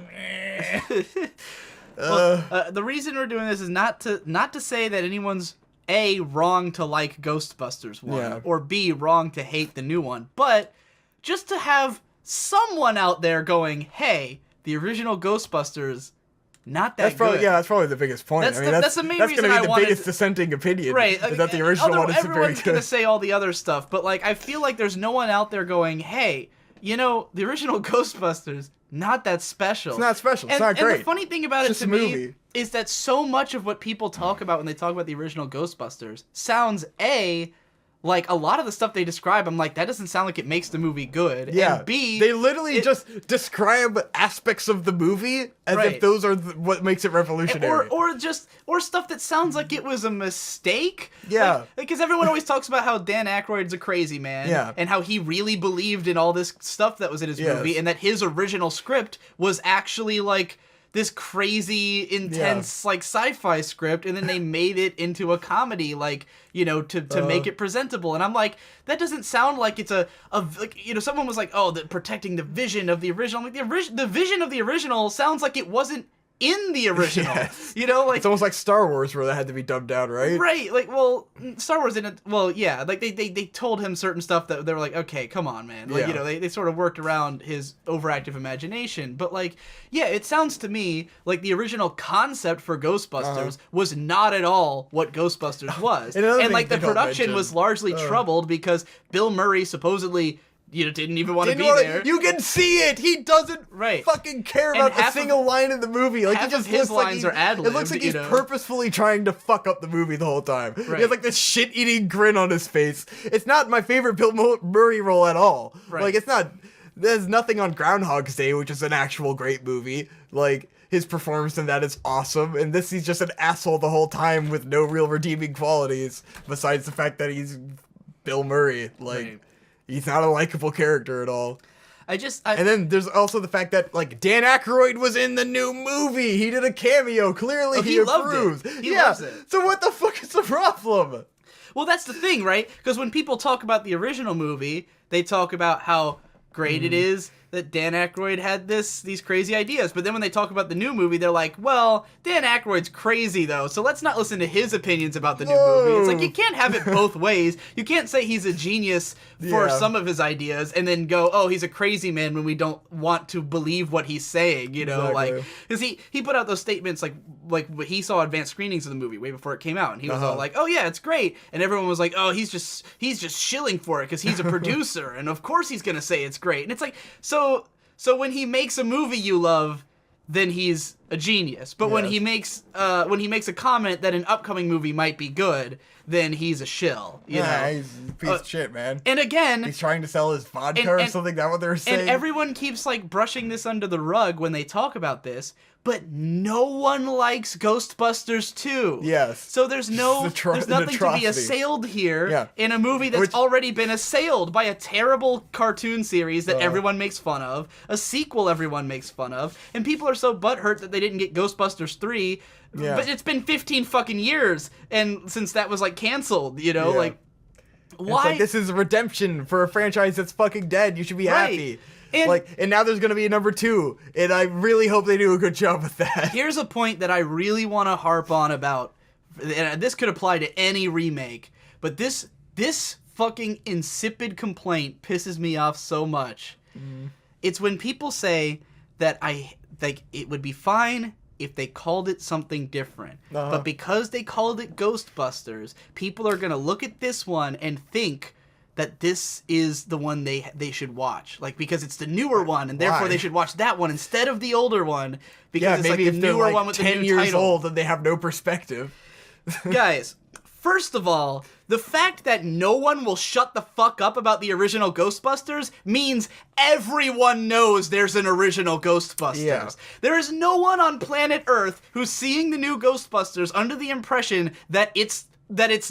Speaker 1: well, the reason we're doing this is not to say that anyone's A, wrong to like Ghostbusters 1, or B, wrong to hate the new one, but just to have someone out there going, hey, the original Ghostbusters, not that good.
Speaker 2: Yeah, that's probably the biggest point.
Speaker 1: That's the main reason
Speaker 2: gonna be the biggest dissenting opinion.
Speaker 1: Right.
Speaker 2: Is that the original one is very good.
Speaker 1: Everyone's going to say all the other stuff, but like I feel like there's no one out there going, hey, the original Ghostbusters, not that special.
Speaker 2: It's not special. It's not great.
Speaker 1: And the funny thing about it to me is that so much of what people talk about when they talk about the original Ghostbusters sounds A, like, a lot of the stuff they describe, I'm like, that doesn't sound like it makes the movie good.
Speaker 2: Yeah.
Speaker 1: And B,
Speaker 2: they literally just describe aspects of the movie as if those are what makes it revolutionary.
Speaker 1: Or stuff that sounds like it was a mistake.
Speaker 2: Yeah.
Speaker 1: Because everyone always talks about how Dan Aykroyd's a crazy man.
Speaker 2: Yeah.
Speaker 1: And how he really believed in all this stuff that was in his movie, and that his original script was actually, like, this crazy, intense, like, sci-fi script, and then they made it into a comedy, like, you know, to make it presentable. And I'm like, that doesn't sound like it's like, you know, someone was like, oh, protecting the vision of the original. I'm like, the vision of the original sounds like it wasn't in the original.
Speaker 2: Yes.
Speaker 1: You know, like, it's
Speaker 2: almost like Star Wars where that had to be dumbed down, right?
Speaker 1: Right. Like, well, Star Wars didn't. Well, yeah. Like they told him certain stuff that they were like, okay, come on, man. Like, you know, they sort of worked around his overactive imagination. But like, yeah, it sounds to me like the original concept for Ghostbusters was not at all what Ghostbusters was, and like the production was largely troubled because Bill Murray supposedly, you know, didn't even want to be there.
Speaker 2: You can see it. He doesn't fucking care about a single line in the movie. Like, he just
Speaker 1: his
Speaker 2: looks
Speaker 1: lines
Speaker 2: like
Speaker 1: are ad-libbed.
Speaker 2: It looks like he's purposefully trying to fuck up the movie the whole time.
Speaker 1: Right.
Speaker 2: He has like this shit-eating grin on his face. It's not my favorite Bill Murray role at all.
Speaker 1: Right.
Speaker 2: Like, it's not. There's nothing on Groundhog's Day, which is an actual great movie. Like, his performance in that is awesome, and this, he's just an asshole the whole time with no real redeeming qualities besides the fact that he's Bill Murray. Like, he's not a likable character at all. And then there's also the fact that, like, Dan Aykroyd was in the new movie. He did a cameo. Clearly, he approves.
Speaker 1: He loves it.
Speaker 2: So what the fuck is the problem?
Speaker 1: Well, that's the thing, right? Because when people talk about the original movie, they talk about how great it is that Dan Aykroyd had these crazy ideas. But then when they talk about the new movie, they're like, well, Dan Aykroyd's crazy, though, so let's not listen to his opinions about the new movie. It's like, you can't have it both ways. You can't say he's a genius for some of his ideas and then go, oh, he's a crazy man when we don't want to believe what he's saying, you know? Like, because he put out those statements, like he saw advanced screenings of the movie way before it came out, and he was all like, oh, yeah, it's great. And everyone was like, oh, he's just shilling for it because he's a producer, and of course he's going to say it's great. And it's like, so when he makes a movie you love, then he's a genius. But when he makes a comment that an upcoming movie might be good, then he's a shill. You know?
Speaker 2: He's a piece of shit, man.
Speaker 1: And again,
Speaker 2: he's trying to sell his vodka or something. That's what they were saying.
Speaker 1: And everyone keeps like brushing this under the rug when they talk about this. But no one likes Ghostbusters 2.
Speaker 2: Yes.
Speaker 1: So there's nothing to be assailed here in a movie that's already been assailed by a terrible cartoon series that everyone makes fun of, a sequel everyone makes fun of, and people are so butthurt that they didn't get Ghostbusters 3. Yeah. But it's been 15 fucking years and since that was like canceled, you know, like why?
Speaker 2: It's like, this is redemption for a franchise that's fucking dead. You should be happy. And now there's going to be a number 2, and I really hope they do a good job with that.
Speaker 1: Here's a point that I really want to harp on about, and this could apply to any remake, but this fucking insipid complaint pisses me off so much. It's when people say that it would be fine if they called it something different. But because they called it Ghostbusters, people are going to look at this one and think that this is the one they should watch, like, because it's the newer one, and therefore they should watch that one instead of the older one, because it's
Speaker 2: maybe
Speaker 1: like the newer one with
Speaker 2: 10
Speaker 1: the new
Speaker 2: years
Speaker 1: title.
Speaker 2: old and they have no perspective.
Speaker 1: Guys, first of all, the fact that no one will shut the fuck up about the original Ghostbusters means everyone knows there's an original Ghostbusters. Yeah. There is no one on planet Earth who's seeing the new Ghostbusters under the impression that it's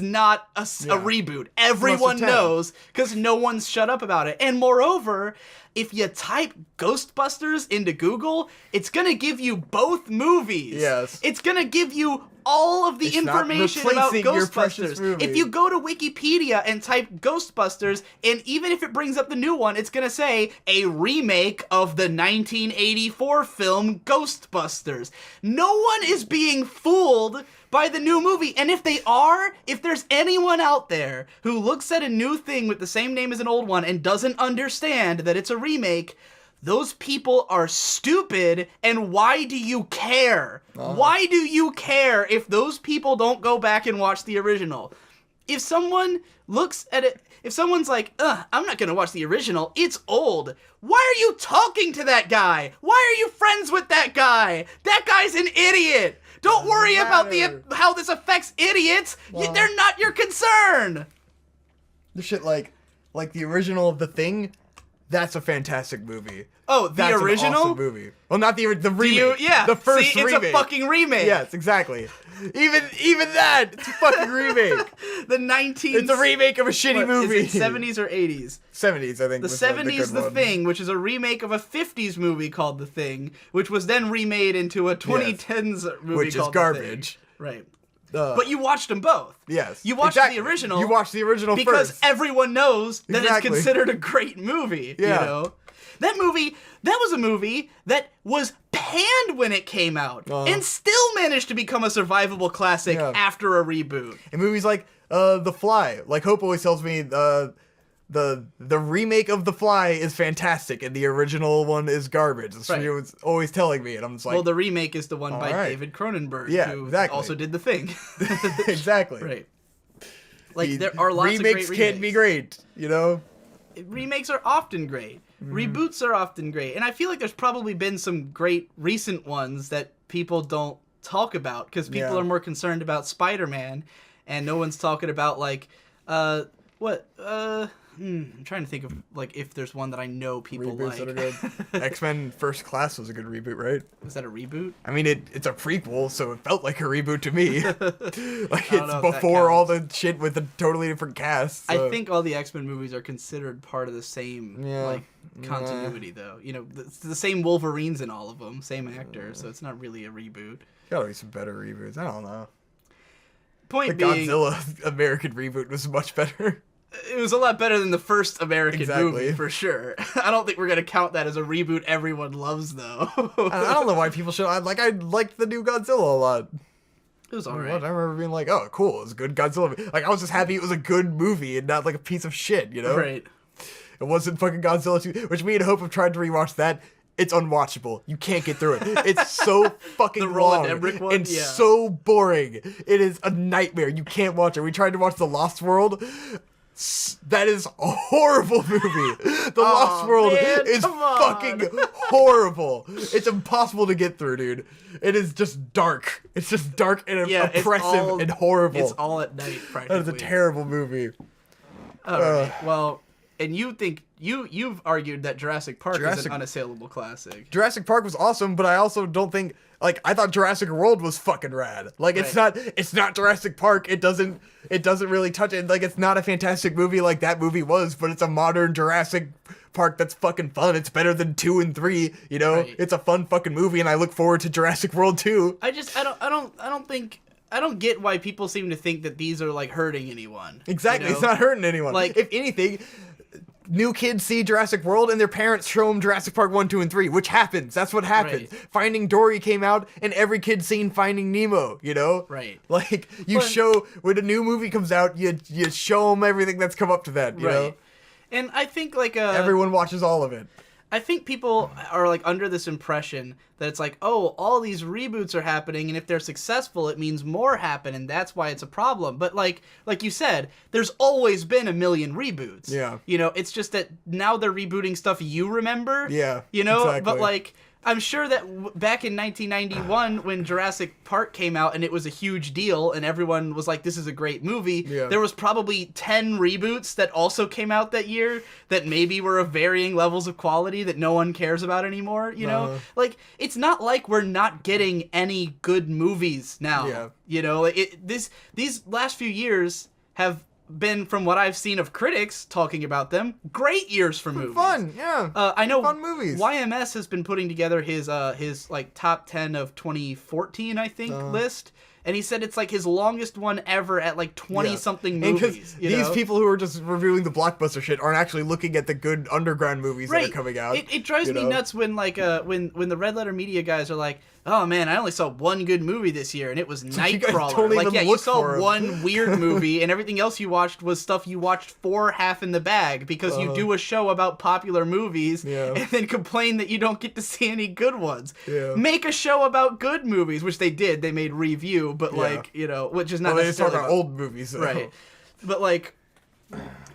Speaker 1: not a reboot. Everyone knows, because no one's shut up about it. And moreover, if you type Ghostbusters into Google, it's going to give you both movies.
Speaker 2: Yes.
Speaker 1: It's going to give you all of the information about Ghostbusters. If you go to Wikipedia and type Ghostbusters, and even if it brings up the new one, it's going to say a remake of the 1984 film Ghostbusters. No one is being fooled by the new movie. And if there's anyone out there who looks at a new thing with the same name as an old one and doesn't understand that it's a remake, those people are stupid, and why do you care? Why do you care if those people don't go back and watch the original? If someone looks at it, if someone's like, I'm not gonna watch the original, it's old. Why are you talking to that guy? Why are you friends with that guy? That guy's an idiot. Don't worry about how this affects idiots. They're not your concern.
Speaker 2: The shit like the original of The Thing, that's a fantastic movie.
Speaker 1: Oh, the original?
Speaker 2: An awesome movie. Well, not the remake.
Speaker 1: Yeah.
Speaker 2: The first
Speaker 1: See,
Speaker 2: remake.
Speaker 1: It's a fucking remake.
Speaker 2: Yes, exactly. Even that, it's a fucking remake. It's a remake of a shitty movie.
Speaker 1: Is it 70s or 80s?
Speaker 2: 70s, I think.
Speaker 1: The 70s, The Thing, which is a remake of a 50s movie called The Thing, which was then remade into a 2010s movie
Speaker 2: which
Speaker 1: called
Speaker 2: is garbage.
Speaker 1: The Thing. Right. But you watched them both.
Speaker 2: Yes.
Speaker 1: You watched the original.
Speaker 2: You watched the original
Speaker 1: because
Speaker 2: first.
Speaker 1: everyone knows that
Speaker 2: Exactly.
Speaker 1: it's considered a great movie.
Speaker 2: Yeah.
Speaker 1: You know? That was a movie that was panned when it came out and still managed to become a survivable classic after a reboot.
Speaker 2: And movies like The Fly, like Hope always tells me, the remake of The Fly is fantastic and the original one is garbage. That's what she was always telling me, and I'm just like,
Speaker 1: well, the remake is the one by David Cronenberg, who also did The Thing.
Speaker 2: Exactly.
Speaker 1: Right. Like, there are lots of great remakes.
Speaker 2: Remakes can be great, you know?
Speaker 1: Remakes are often great. Reboots are often great. And I feel like there's probably been some great recent ones that people don't talk about because people are more concerned about Spider-Man and no one's talking about, like, I'm trying to think of, like, if there's one that I know people
Speaker 2: Reboots
Speaker 1: like.
Speaker 2: that are good. X-Men First Class was a good reboot, right?
Speaker 1: Was that a reboot?
Speaker 2: I mean, it's a prequel, so it felt like a reboot to me. Like, it's
Speaker 1: know if
Speaker 2: before all the shit with a totally different cast. So.
Speaker 1: I think all the X-Men movies are considered part of the same, like, continuity, though. You know, the same Wolverines in all of them, same actor, so it's not really a reboot.
Speaker 2: Gotta be some better reboots. I don't know.
Speaker 1: Point
Speaker 2: the
Speaker 1: being,
Speaker 2: Godzilla American reboot was much better.
Speaker 1: It was a lot better than the first American movie, for sure. I don't think we're going to count that as a reboot everyone loves, though.
Speaker 2: I don't know why people should. I liked the new Godzilla a lot.
Speaker 1: It was alright.
Speaker 2: I remember being like, oh, cool, it's a good Godzilla. Like, I was just happy it was a good movie and not like a piece of shit, you know?
Speaker 1: Right.
Speaker 2: It wasn't fucking Godzilla 2, which me and Hope have tried to rewatch that. It's unwatchable. You can't get through it. It's so fucking
Speaker 1: the Roland
Speaker 2: long
Speaker 1: Emmerich one?
Speaker 2: and so boring. It is a nightmare. You can't watch it. We tried to watch The Lost World. That is a horrible movie. The Lost World is fucking horrible. It's impossible to get through, dude. It is just dark. It's just dark and oppressive and horrible.
Speaker 1: It's all at night, practically.
Speaker 2: That is a terrible movie.
Speaker 1: Alright, well, and you think you've argued that Jurassic Park is an unassailable classic.
Speaker 2: Jurassic Park was awesome, but I also don't think, like, I thought Jurassic World was fucking rad. Like, it's not Jurassic Park. It doesn't really touch it. Like, it's not a fantastic movie like that movie was, but it's a modern Jurassic Park that's fucking fun. It's better than 2 and 3, you know? Right. It's a fun fucking movie, and I look forward to Jurassic World 2.
Speaker 1: I don't get why people seem to think that these are, like, hurting anyone.
Speaker 2: Exactly.
Speaker 1: You know?
Speaker 2: It's not hurting anyone.
Speaker 1: Like,
Speaker 2: if anything, new kids see Jurassic World and their parents show them Jurassic Park 1, 2, and 3, which happens. That's what happens. Right. Finding Dory came out and every kid's seen Finding Nemo, you know?
Speaker 1: Right.
Speaker 2: Like, when a new movie comes out, you show them everything that's come up to that, you know?
Speaker 1: And I think, like,
Speaker 2: everyone watches all of it.
Speaker 1: I think people are, like, under this impression that it's like, oh, all these reboots are happening, and if they're successful, it means more happen, and that's why it's a problem. But, like you said, there's always been a million reboots.
Speaker 2: Yeah.
Speaker 1: You know, it's just that now they're rebooting stuff you remember.
Speaker 2: Yeah,
Speaker 1: You know?
Speaker 2: exactly.
Speaker 1: But, like, I'm sure that back in 1991, when Jurassic Park came out and it was a huge deal and everyone was like, this is a great movie, there was probably 10 reboots that also came out that year that maybe were of varying levels of quality that no one cares about anymore, you know? Like, it's not like we're not getting any good movies now.
Speaker 2: Yeah.
Speaker 1: You know, these last few years have been, from what I've seen of critics talking about them, great years for movies.
Speaker 2: Fun, yeah.
Speaker 1: I know
Speaker 2: fun movies.
Speaker 1: YMS has been putting together his like top 10 of 2014, I think, list. And he said it's like his longest one ever at like 20-something movies.
Speaker 2: These people who are just reviewing the blockbuster shit aren't actually looking at the good underground movies that are coming out.
Speaker 1: It drives me nuts when when the Red Letter Media guys are like, oh man, I only saw one good movie this year, and it was Nightcrawler. Like, yeah, you saw one weird movie, and everything else you watched was stuff you watched for half in the bag because you do a show about popular movies and then complain that you don't get to see any good ones. Yeah. Make a show about good movies, which they did. They made Review, but like, you know, which is not necessarily
Speaker 2: they talk about old movies, though.
Speaker 1: Right? But like,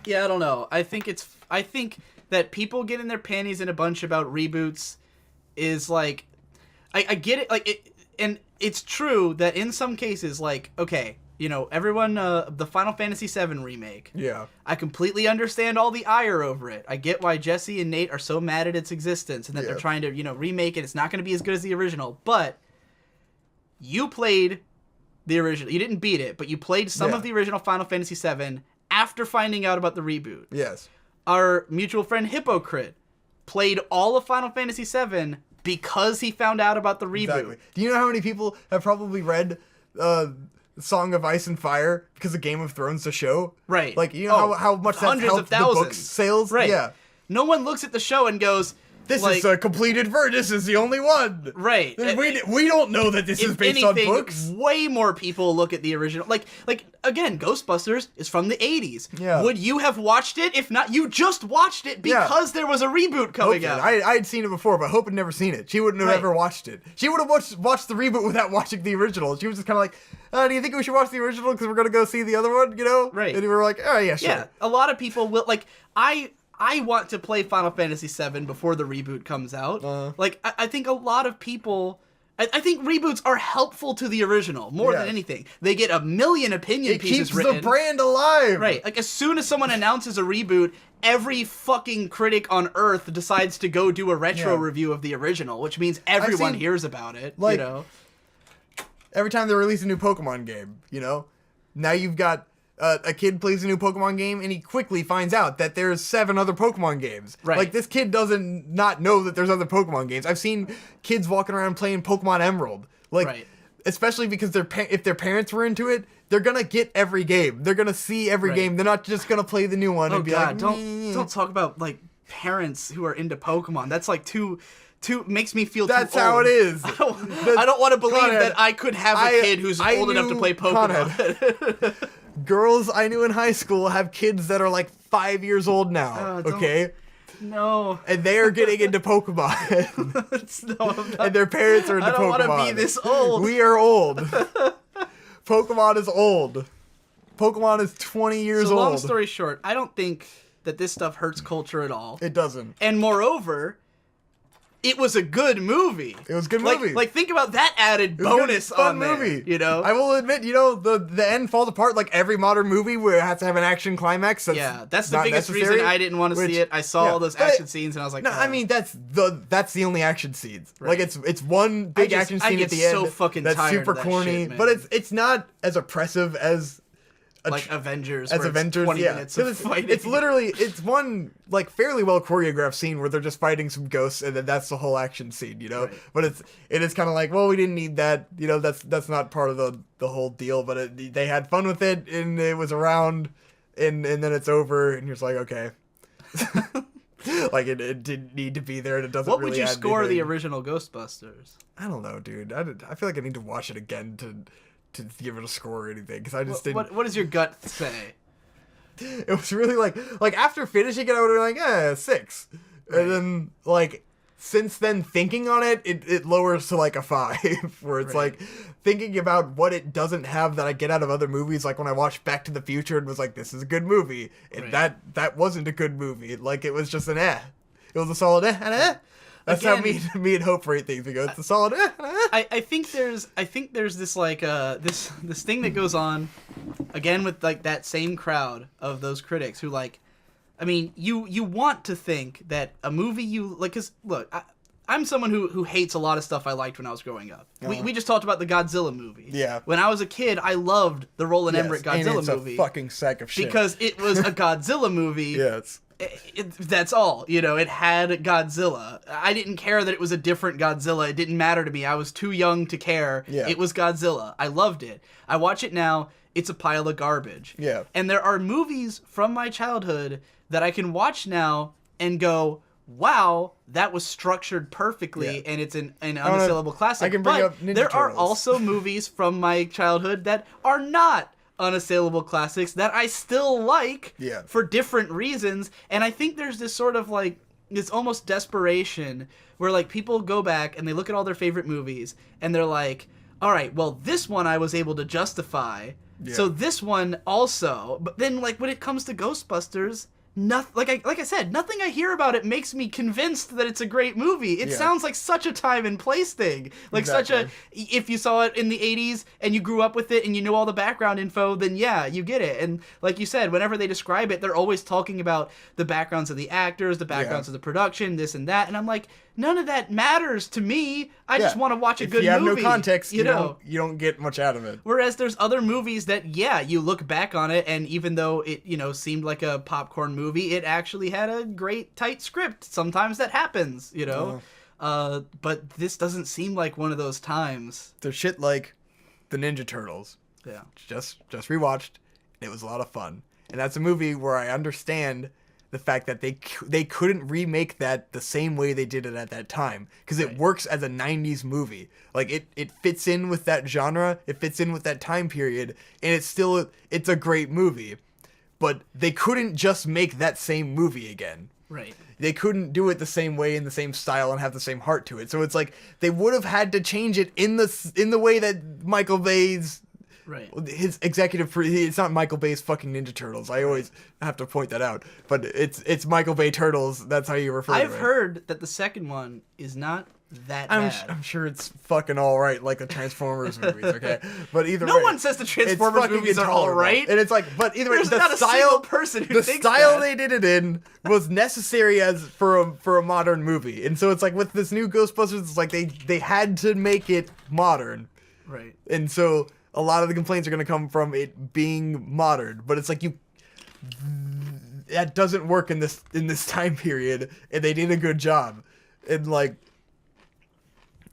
Speaker 1: yeah, I don't know. I think that people getting their panties in a bunch about reboots is like, I get it, like, and it's true that in some cases, like, okay, You know, everyone, the Final Fantasy VII remake.
Speaker 2: Yeah.
Speaker 1: I completely understand all the ire over it. I get why Jesse and Nate are so mad at its existence and that they're trying to, you know, remake it. It's not going to be as good as the original. But you played the original. You didn't beat it, but you played some of the original Final Fantasy VII after finding out about the reboot.
Speaker 2: Yes.
Speaker 1: Our mutual friend Hypocrite played all of Final Fantasy VII because he found out about the reboot.
Speaker 2: Exactly. Do you know how many people have probably read Song of Ice and Fire because of Game of Thrones, the show?
Speaker 1: Right.
Speaker 2: Like, you know how much that's helped the book sales?
Speaker 1: Right.
Speaker 2: Yeah.
Speaker 1: No one looks at the show and goes,
Speaker 2: this is a completed version. This is the only one.
Speaker 1: Right.
Speaker 2: We don't know that this is based on books.
Speaker 1: Way more people look at the original. Like again, Ghostbusters is from the 80s.
Speaker 2: Yeah.
Speaker 1: Would you have watched it? If not, you just watched it because there was a reboot coming out.
Speaker 2: I'd seen it before, but Hope had never seen it. She wouldn't have ever watched it. She would have watched the reboot without watching the original. She was just kind of like, do you think we should watch the original because we're going to go see the other one, you know?
Speaker 1: Right.
Speaker 2: And we were like, oh, yeah, sure.
Speaker 1: Yeah, a lot of people will, like, I want to play Final Fantasy VII before the reboot comes out. Like, I think a lot of people... I think reboots are helpful to the original more than anything. They get a million opinion pieces written.
Speaker 2: It keeps the brand alive.
Speaker 1: Right. Like, as soon as someone announces a reboot, every fucking critic on Earth decides to go do a retro review of the original, which means everyone hears about it,
Speaker 2: like,
Speaker 1: you know?
Speaker 2: Every time they release a new Pokemon game, you know? Now you've got... a kid plays a new Pokemon game and he quickly finds out that there's 7 other Pokemon games.
Speaker 1: Right.
Speaker 2: Like, this kid doesn't not know that there's other Pokemon games. I've seen kids walking around playing Pokemon Emerald. Like, especially because if their parents were into it, they're gonna get every game. They're gonna see every game. They're not just gonna play the new one and be like,
Speaker 1: don't talk about, like, parents who are into Pokemon. That's, like, too makes me feel
Speaker 2: that's
Speaker 1: too old.
Speaker 2: how it is.
Speaker 1: I don't want to believe that I could have a kid who's old enough to play Pokemon.
Speaker 2: Girls I knew in high school have kids that are like 5 years old now, okay?
Speaker 1: No.
Speaker 2: And they are getting into Pokemon. And their parents are into Pokemon. I
Speaker 1: don't want to be this old.
Speaker 2: We are old. Pokemon is old. Pokemon is 20 years old.
Speaker 1: Long story short, I don't think that this stuff hurts culture at all.
Speaker 2: It doesn't.
Speaker 1: And moreover... it was a good movie.
Speaker 2: It was a good movie.
Speaker 1: Like think about that added bonus on there, movie. You know?
Speaker 2: I will admit, you know, the end falls apart like every modern movie where it has to have an action climax.
Speaker 1: That's the biggest reason I didn't want to see it. I saw all those action scenes and I was like,
Speaker 2: no, I mean that's the only action scenes. Right. Like it's one big action scene at the end.
Speaker 1: So fucking
Speaker 2: that's
Speaker 1: tired
Speaker 2: super
Speaker 1: of that
Speaker 2: corny,
Speaker 1: shit,
Speaker 2: but it's not as oppressive as
Speaker 1: like Avengers,
Speaker 2: as Avengers,
Speaker 1: 20 minutes of fighting.
Speaker 2: It's literally one like fairly well choreographed scene where they're just fighting some ghosts, and then that's the whole action scene, you know. Right. But it is kind of like, well, we didn't need that, you know. That's not part of the whole deal. But they had fun with it, and it was around, and then it's over, and you're just like, okay. Like it didn't need to be there, and it doesn't.
Speaker 1: What
Speaker 2: really
Speaker 1: would you
Speaker 2: add
Speaker 1: score
Speaker 2: anything.
Speaker 1: the original Ghostbusters?
Speaker 2: I don't know, dude. I feel like I need to watch it again to give it a score or anything, because I just didn't.
Speaker 1: What does your gut say?
Speaker 2: It was really like after finishing it, I would have been like, 6. Right. And then like since then thinking on it, it lowers to like a 5, where it's like thinking about what it doesn't have that I get out of other movies. Like when I watched Back to the Future and was like, this is a good movie, and that wasn't a good movie. Like it was just an eh. It was a solid eh and eh. That's again, how me and Hope rate things. We go, it's a solid.
Speaker 1: I think there's this like this thing that goes on again with like that same crowd of those critics who like, I mean, you want to think that a movie you like, cause look, I'm someone who hates a lot of stuff I liked when I was growing up. We just talked about the Godzilla movie.
Speaker 2: Yeah.
Speaker 1: When I was a kid, I loved the Roland Emmerich Godzilla
Speaker 2: and it's
Speaker 1: movie.
Speaker 2: A fucking sack of shit.
Speaker 1: Because it was a Godzilla movie.
Speaker 2: Yes.
Speaker 1: That's all, you know. It had Godzilla. I didn't care that it was a different Godzilla. It didn't matter to me. I was too young to care.
Speaker 2: Yeah.
Speaker 1: It was Godzilla. I loved it. I watch it now. It's a pile of garbage.
Speaker 2: Yeah.
Speaker 1: And there are movies from my childhood that I can watch now and go, wow, that was structured perfectly, and it's an unassailable classic.
Speaker 2: I can bring up Ninja
Speaker 1: there
Speaker 2: Turtles.
Speaker 1: are also movies from my childhood that are not unassailable classics that I still like for different reasons, and I think there's this sort of like this almost desperation where like people go back and they look at all their favorite movies and they're like, all right, well this one I was able to justify, so this one also, but then like when it comes to Ghostbusters, like I said, nothing I hear about it makes me convinced that it's a great movie. It sounds like such a time and place thing. Like if you saw it in the 80s and you grew up with it and you know all the background info, then yeah, you get it. And like you said, whenever they describe it, they're always talking about the backgrounds of the actors, the backgrounds of the production, this and that. And I'm like, none of that matters to me. I just want to watch a good movie.
Speaker 2: If you have no context, you don't get much out of it.
Speaker 1: Whereas there's other movies that, you look back on it, and even though it, seemed like a popcorn movie, it actually had a great, tight script. Sometimes that happens, But this doesn't seem like one of those times.
Speaker 2: There's shit like the Ninja Turtles.
Speaker 1: Yeah.
Speaker 2: Just rewatched. It was a lot of fun. And that's a movie where I understand the fact that they couldn't remake that the same way they did it at that time, because it works as a 90s movie. Like it fits in with that genre, it fits in with that time period, and it's a great movie. But they couldn't just make that same movie again.
Speaker 1: Right.
Speaker 2: They couldn't do it the same way in the same style and have the same heart to it. So it's like they would have had to change it in the way that Michael Bay's his executive, it's not Michael Bay's fucking Ninja Turtles. I always have to point that out. But it's Michael Bay Turtles. That's how you refer to it.
Speaker 1: I've heard that the second one is not that bad.
Speaker 2: I'm sure it's fucking all right, like the Transformers movies, okay? But either way,
Speaker 1: no one says the Transformers movies are all right.
Speaker 2: And it's like, but either way,
Speaker 1: there's not a single person who thinks that.
Speaker 2: They did it in was necessary for a modern movie. And so it's like with this new Ghostbusters, it's like they had to make it modern.
Speaker 1: Right.
Speaker 2: And so a lot of the complaints are going to come from it being modern, but it's like that doesn't work in this time period, and they did a good job. And like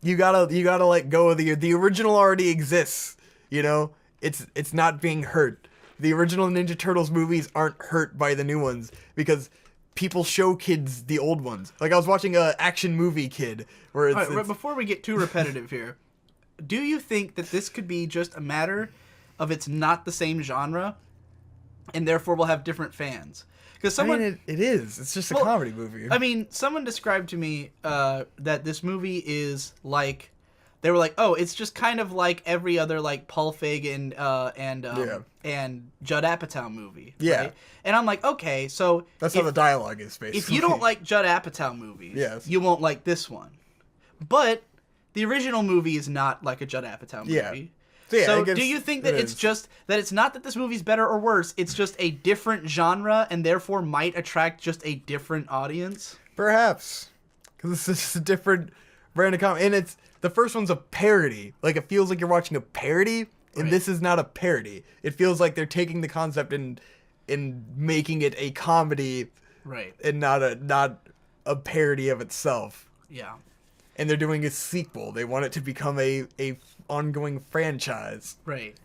Speaker 2: you gotta let go of the original already exists, it's not being hurt. The original Ninja Turtles movies aren't hurt by the new ones because people show kids the old ones. Like I was watching a Action Movie Kid where it's,
Speaker 1: right, before we get too repetitive here, do you think that this could be just a matter of it's not the same genre, and therefore we'll have different fans? Because
Speaker 2: it is. It's just a comedy movie.
Speaker 1: I mean, someone described to me that this movie is like, they were like, oh, it's just kind of like every other like Paul Feig and Judd Apatow movie.
Speaker 2: Yeah.
Speaker 1: Right? And I'm like, okay, so
Speaker 2: that's how the dialogue is, basically.
Speaker 1: If you don't like Judd Apatow movies, you won't like this one. But the original movie is not like a Judd Apatow movie.
Speaker 2: Yeah.
Speaker 1: So do you think that it's just that it's not that this movie's better or worse, it's just a different genre and therefore might attract just a different audience?
Speaker 2: Perhaps. Because this is a different brand of comedy. And the first one's a parody. Like, it feels like you're watching a parody, and this is not a parody. It feels like they're taking the concept and making it a comedy, and not a parody of itself.
Speaker 1: Yeah.
Speaker 2: And they're doing a sequel. They want it to become a ongoing franchise.
Speaker 1: Right.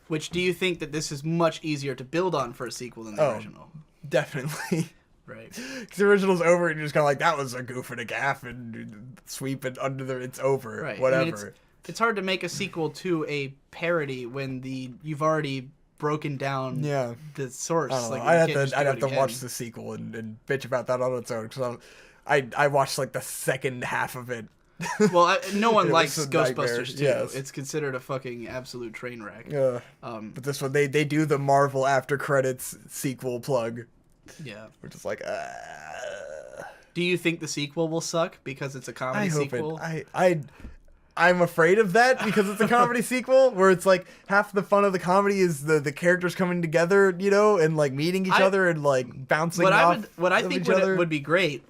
Speaker 1: Which, do you think that this is much easier to build on for a sequel than the original?
Speaker 2: Definitely.
Speaker 1: Right.
Speaker 2: Because the original's over and you're just kind of like, that was a goof and a gaff, and sweep it under it's over.
Speaker 1: Right.
Speaker 2: Whatever.
Speaker 1: I mean, it's hard to make a sequel to a parody when you've already broken down the source.
Speaker 2: I'd have to watch the sequel and bitch about that on its own, because I watched like the second half of it.
Speaker 1: Well, no one likes Ghostbusters 2.
Speaker 2: Yes.
Speaker 1: It's considered a fucking absolute train wreck.
Speaker 2: But this one, they do the Marvel after credits sequel plug.
Speaker 1: Yeah.
Speaker 2: Which is like,
Speaker 1: Do you think the sequel will suck because it's a comedy sequel?
Speaker 2: I'm afraid of that because it's a comedy sequel where it's like half the fun of the comedy is the characters coming together, and like meeting each other and like bouncing off
Speaker 1: What I think would be great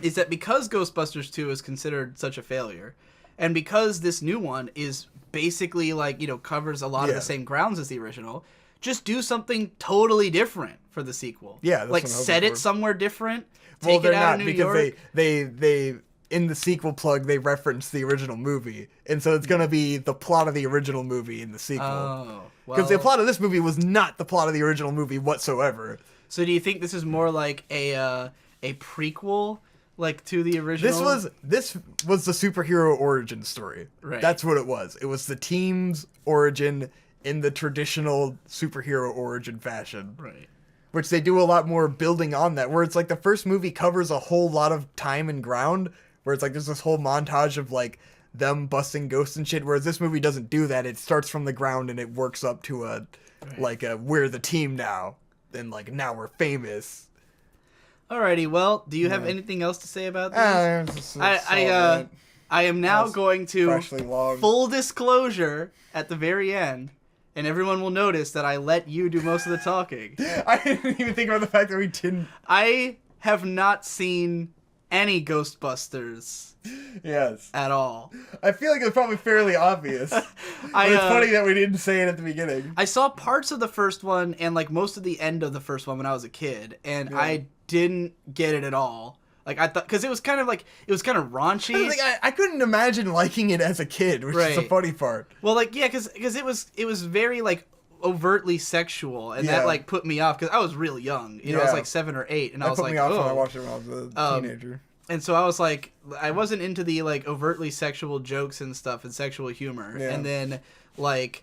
Speaker 1: is that because Ghostbusters 2 is considered such a failure, and because this new one is basically like, covers a lot of the same grounds as the original, just do something totally different for the sequel.
Speaker 2: Yeah, that's
Speaker 1: like
Speaker 2: what I'm
Speaker 1: set
Speaker 2: hoping
Speaker 1: it
Speaker 2: for.
Speaker 1: somewhere different.
Speaker 2: Well,
Speaker 1: Take it
Speaker 2: they're
Speaker 1: out
Speaker 2: not
Speaker 1: of New
Speaker 2: because
Speaker 1: York.
Speaker 2: they in the sequel plug they reference the original movie, and so it's gonna be the plot of the original movie in the sequel.
Speaker 1: Oh,
Speaker 2: because the plot of this movie was not the plot of the original movie whatsoever.
Speaker 1: So do you think this is more like a prequel? Like to the original.
Speaker 2: This was the superhero origin story.
Speaker 1: Right.
Speaker 2: That's what it was. It was the team's origin in the traditional superhero origin fashion.
Speaker 1: Right.
Speaker 2: Which they do a lot more building on that. Where it's like the first movie covers a whole lot of time and ground. Where it's like there's this whole montage of like them busting ghosts and shit. Whereas this movie doesn't do that. It starts from the ground and it works up to we're the team now. And like now we're famous.
Speaker 1: Alrighty, well, do you have anything else to say about this? I am now going to full disclosure at the very end, and everyone will notice that I let you do most of the talking.
Speaker 2: I didn't even think about the fact that we didn't.
Speaker 1: I have not seen any Ghostbusters.
Speaker 2: Yes.
Speaker 1: At all.
Speaker 2: I feel like it's probably fairly obvious. But it's funny that we didn't say it at the beginning.
Speaker 1: I saw parts of the first one and like most of the end of the first one when I was a kid, and I didn't get it at all. Like, I thought, because it was kind of raunchy.
Speaker 2: I couldn't imagine liking it as a kid, which is the funny part.
Speaker 1: Well, like, yeah, because it was very, like, overtly sexual, and that, like, put me off, because I was really young. You know, I was, like, 7 or 8, and I was like,
Speaker 2: that put me off when I watched it when I was a teenager.
Speaker 1: And so I was like, I wasn't into the, like, overtly sexual jokes and stuff and sexual humor. Yeah. And then, like,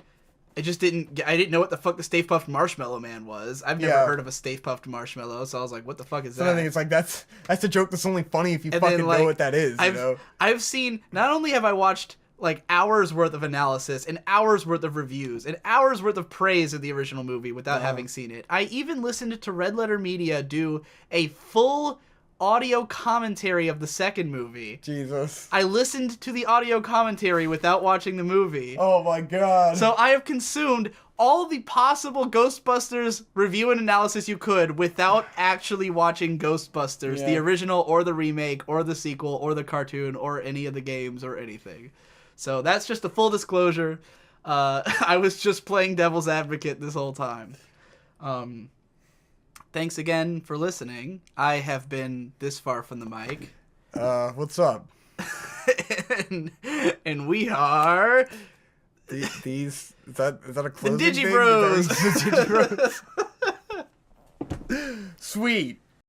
Speaker 1: I didn't know what the fuck the Stay Puft Marshmallow Man was. I've never heard of a Stay Puft Marshmallow, so I was like, what the fuck is that?
Speaker 2: I think it's like, that's a joke that's only funny if you fucking know what that is, you know?
Speaker 1: I've seen, not only have I watched, like, hours worth of analysis, and hours worth of reviews, and hours worth of praise of the original movie without having seen it. I even listened to Red Letter Media do a full audio commentary of the second movie.
Speaker 2: Jesus.
Speaker 1: I listened to the audio commentary without watching the movie.
Speaker 2: Oh my god.
Speaker 1: So I have consumed all the possible Ghostbusters review and analysis you could without actually watching Ghostbusters, the original or the remake or the sequel or the cartoon or any of the games or anything. So that's just a full disclosure. I was just playing devil's advocate this whole time. Thanks again for listening. I have been this far from the mic.
Speaker 2: What's up?
Speaker 1: and we are
Speaker 2: these. Is that a closing
Speaker 1: the Digi Bros.
Speaker 2: The Digi Bros. Sweet.